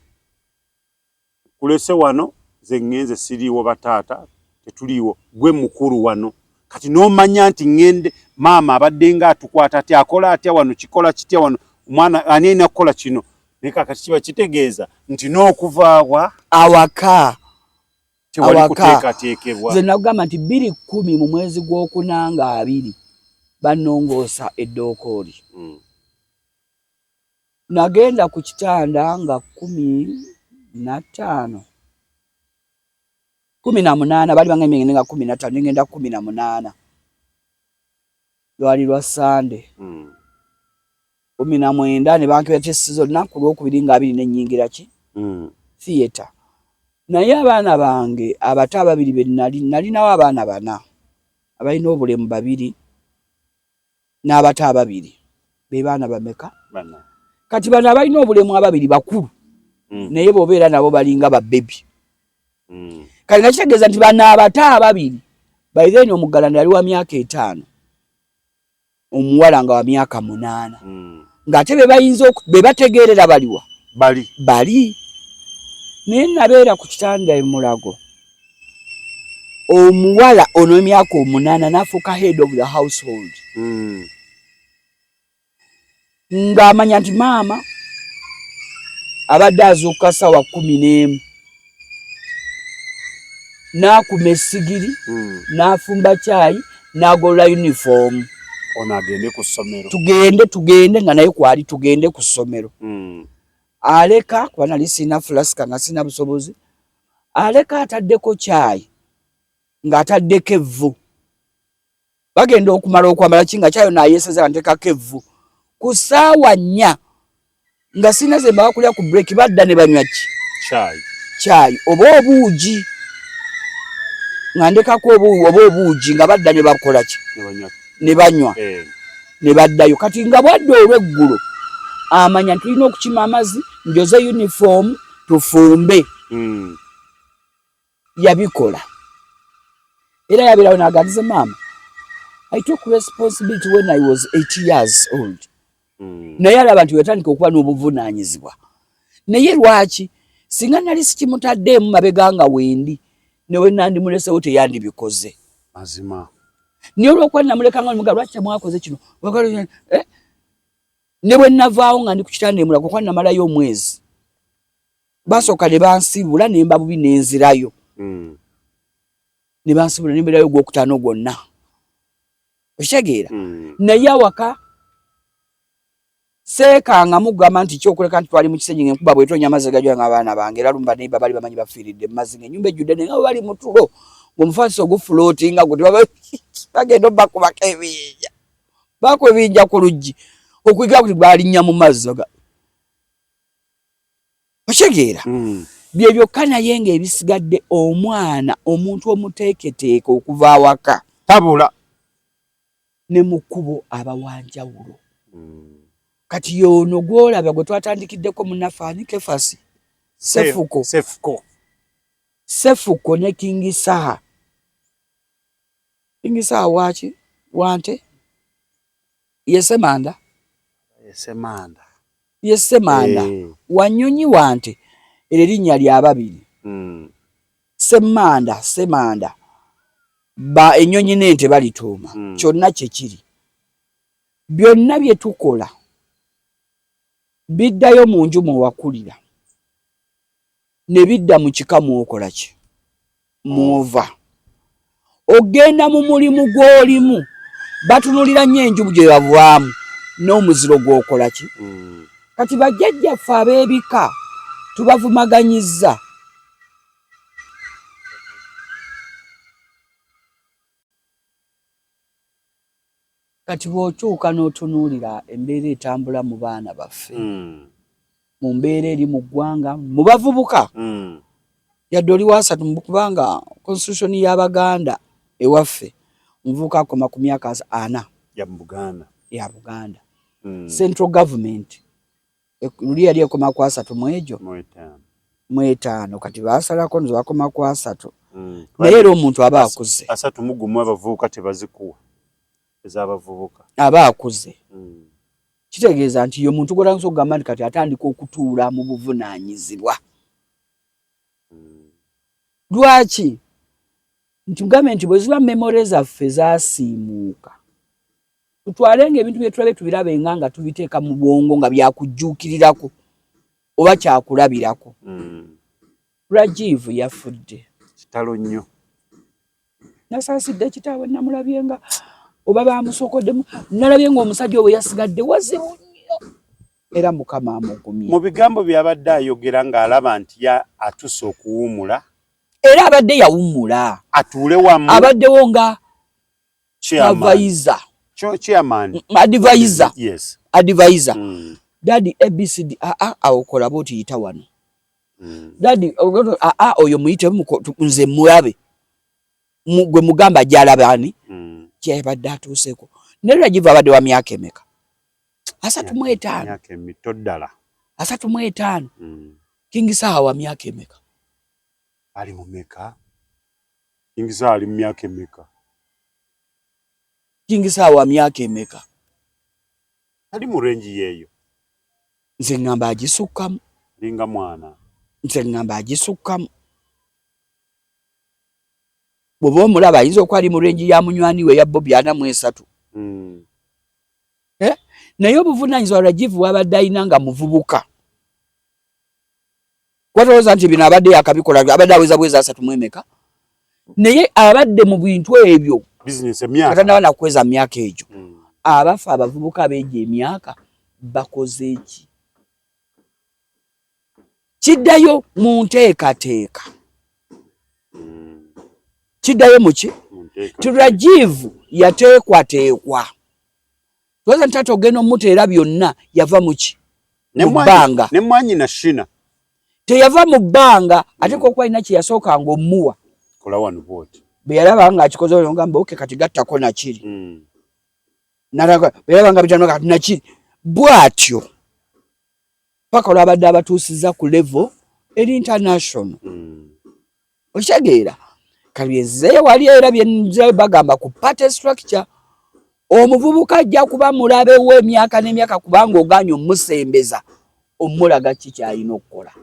kulese wano ze ŋŋenze siriiwo bataata tetuliiwo gwe mukulu wano kati n'omanya nti ŋŋende maama abadde nga atukwata ati akola atya wano kikola kitya wano omwana ani alina kukola kino naye kakati kiba kitegeeza nti n'okuvaawa awaka tewali kuteekateekebwa nze nakugamba nti 210 mu mwezi gw'okunanga 2 bannongoosa eddookooli nagenda ku kitanda nga 15 18 bali banga emengene nga 15 ngenda 18 lwali lwa Sande 19 ne bankira kyesizo lunaku lwokubiri nga 2 n'ennyingira ki theatre naye abaana bange abato ababiri be nalinawo abaana 4 abalina obulemu 2 n'abato 2 be baana bameka kati bano abalina obulemu 2 bakulu naye bobeera nabo balinga babebi kali nakitegeeza nti bano abato 2 baitheni omugalanda yali wa myaka 5 omuwala nga wa myaka 8 ng'ate be bayinza be bategeerera baliwa bali naye nabeera ku kitanda Mulago omuwala ono emyaka 8 n'afuuka head of the household ng'amanya nti maama abadde azuuka ssaawa 11 n'akuma essigiri n'afumba caayi n'agolola uniform ono agende ku ssomero tugende nga naye kwali tugende ku ssomero aleka kuba nali sina flasika nga sina busobozi aleka ataddeko caayi ng'ataddeko evvu bagenda okumala okwambala kinga kyayo nayeeseza ntekako evvu ku ssaawa 4 nga sina ze mbaka kulya ku break badda ne banywa ki caayi oba obuugi nga ndekako oba obuugi nga badda ne bakola ki ne banywa ne baddayo kati nga bwadde olw'eggulu amanya tulina okukima amazzi njoze uniform tufumbe yabikola era yabirawo n'agandize maama I took responsibility when I was 8 years old naye alaba nti wetandika okuba n'obuvunaanyizibwa naye lwaki singa nali sikimutaddeemu mabega nga wendi newe nandimulesewo teyandibikoze mazima niye olwokuba namuleka nga muga lwaki temwakoze kino ne bwe navaawo nga ndi ku kitanda Mulago kuba namalayo omwezi basooka ne bansibula ne mba bubi n'enzirayo ne bansibula ne mbeerayo gw'okutaano gwonna okitegeera naye awaka seekanga mugamba nti kyokuleka nti twali mu kisenyi ng'enkuba bw'etonya amazzi gajwa ng'abaana bange era lumba neiba bali bamanyi bafiiridde mu mazzi ng'ennyumba ejjudde ne nga bwe bali mu tulo ng'omufaanisi ogufulootinga gwe bagenda obbakubako ebinja baako ebinja ku luggi okuyigira kuti bwalinnya mu mazzi okitegeera bye byokka naye ng'ebisigadde omwana omuntu omuteeketeeke okuva awaka tabula ne mu kkubo abawanjawulo kati yono gwolaba gwe twatandikiddeko munnafaani Kefasi Sefuko ne Kingisaha waki wante Yesemanda Wanyonyi wante erinnya lya babiri Semanda ba ennyonyi n'ente balituuma kyonna kye kiri byonna bye tukola biddayo mu nju mwewakulira ne bidda mu kika mwokola ki mwova ogenda mu mulimu gw'olimu batunulira nnyo enju gye bavaamu n'omuziro gw'okola ki kati bajjajjaffe ab'ebika tubavumaganyizza kati bw'okyuka n'otunuulira embeera etambula mu baana baffe mu mbeera eri mu ggwanga mu bavubuka yadde oli wasatu kubanga constitution y'Abaganda ewaffe omuvubuka akoma ku myaka 40 ya Buganda central government luli yali ekoma ku 3 mu 5 kati basalako nzo bakoma ku 3 naye era omuntu aba akuze 3 mu gumu abavubuka tebazikuwa ez'abavubuka aba akuze kitegeeza nti yo muntu golanso ogamba nti kati atandika okutuula mu buvunaanyizibwa lwaki nti gavumenti bwe ziba memore zaffe zaasiimuuka tutwalenga ebintu bye tulabe tubirabe nga tubiteeka mu bwongo nga byakujjuukirirako oba kyakulabirako Rajiv yafudde kitalo nnyo nasaasidde kitaawe namulabye nga oba bamusokoddemu nalabye ng'omusajja obwe yasigadde wazibu nnyo era Mukama amugumye mu bigambo byabadde ayogera ng'alaba nti atuuse okuwummula era abadde yawummula atuule wamu abaddewo nga advisor Daddy ABCD awokola boti yita wano Daddy oyo muyite nze mulabe gwe mugamba jalabani kyabadde atuuseko ne Rajiv abadde wa myaka emeka 35 myaka emito ddala 35 King Saha wa myaka emeka ali mu meka King Saha ali mu myaka emeka King Saha wa myaka emeka ali mu renji yeeyo nze ngamba agisukkamu linga mwana nze ngamba agisukkamu bw'oba omulaba ayinza okuba ali mu renji ya munywani we ya Bobi 43 naye obuvunaanyizibwa Rajiv wabadde ayina nga muvubuka kwatolooza nti bino abadde yakabikola abadde aweza bweza 3 mu emeka naye abadde mu bintu ebyo katandaba nakukweza myaka egyo abafa abavubuka abeegya emyaka bakoze eki kiddayo mu nteekateeka kiddayo muki Rajiv yateekwateekwa twaza nti ate ogenda omuteera byonna yava muki mu bbanga ne mwanyi na shina teyava mu bbanga ate kokuba alina kye yasooka ng'omuwa kola wano bwoti bwe yalaba nga akikoze ngamba oke kati gattako nakiri bwe yalaba nga bitano kati nakiri bw'atyo paka olwabadde abatuusiza ku level eri international okitegeera kabyezeeyo wali era byenze bagamba ku party structure omuvubuka ajja kuba mulabe w'emyaka n'emyaka kubanga oganya omusembeza omulaga kikyalina okukola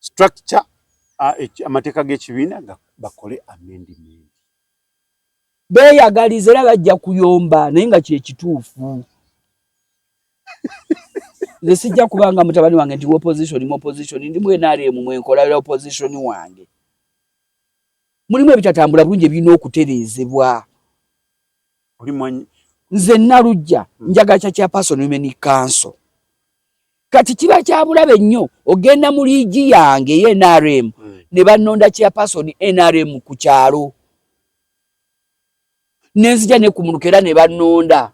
structure amateeka g'ekibiina bakole amendment beeyagaliza era bajja kuyomba naye nga kyekituufu nze sijja kubanga mutabani wange nti opposition ndi mwenaremu mwenkola opposition wange mulimu ebitatambula bulungi ebirina okutereezebwa nze Nalujja njagala kya Person Women Council kati kiba kyabulabe nnyo ogenda mu liigi yange ye NRM ne bannonda kya Person NRM ku kyalo nenzija ne kumunukera ne bannonda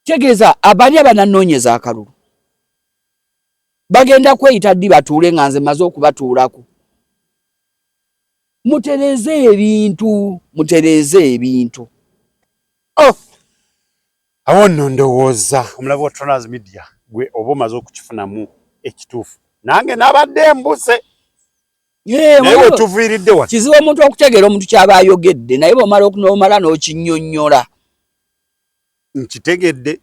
tegeeza abali abananoonyeza akalulu bagenda kweyita ddi batuule nga nze maze okubatuulako mutereeze ebintu awo nno ndowooza omulabi wa Tronaz Media gwe oba omaze okukifunamu ekituufu nange nabadde embuse naye wetuviiridde wano kizibu omuntu okutegeera omuntu kyaba ayogedde naye bw'omala n'okinnyonnyola nkitegedde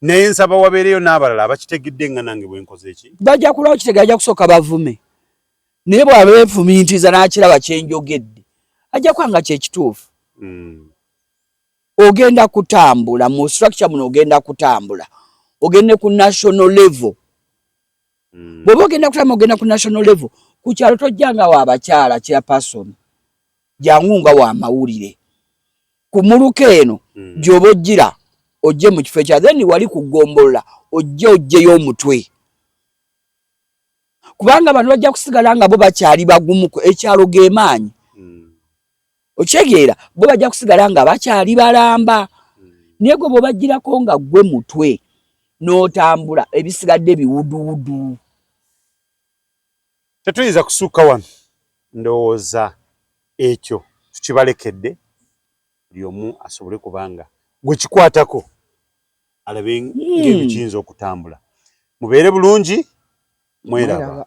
naye nsaba wabeereyo n'abalala abakitegedde nga nange bwenkoze eki bajja kulawo kitegeera ajja kusooka bavume naye bw'aba beefumiintiza n'akiraba kyenjogedde ajja kwanga kyekituufu ogenda kutambula mu structure muno ogenda kutambula ogende ku national level bw'oba ogenda ku national level ku kyalo tojjanga wa abakyala kya Person jangu nga wa mawulire ku muluka eno gy'oba ojjira ojje mu kifo ekya then wali kugombola ojjeyo omutwe kubanga abantu bajja kusigala nga bo bakyali bagumu ekyalo g'emaanyi okyegeera bo bajja kusigala nga bakyali balamba naye gwe bw'obagirako nga gwe mutwe n'otambula ebisigadde biwuduwudu. Tetuyinza kusukka wano ndowooza ekyo tukibalekedde buli omu asobole kubanga gwe kikwatako alabe ng'ebyo kiyinza okutambula. Mubeere bulungi, mweraba.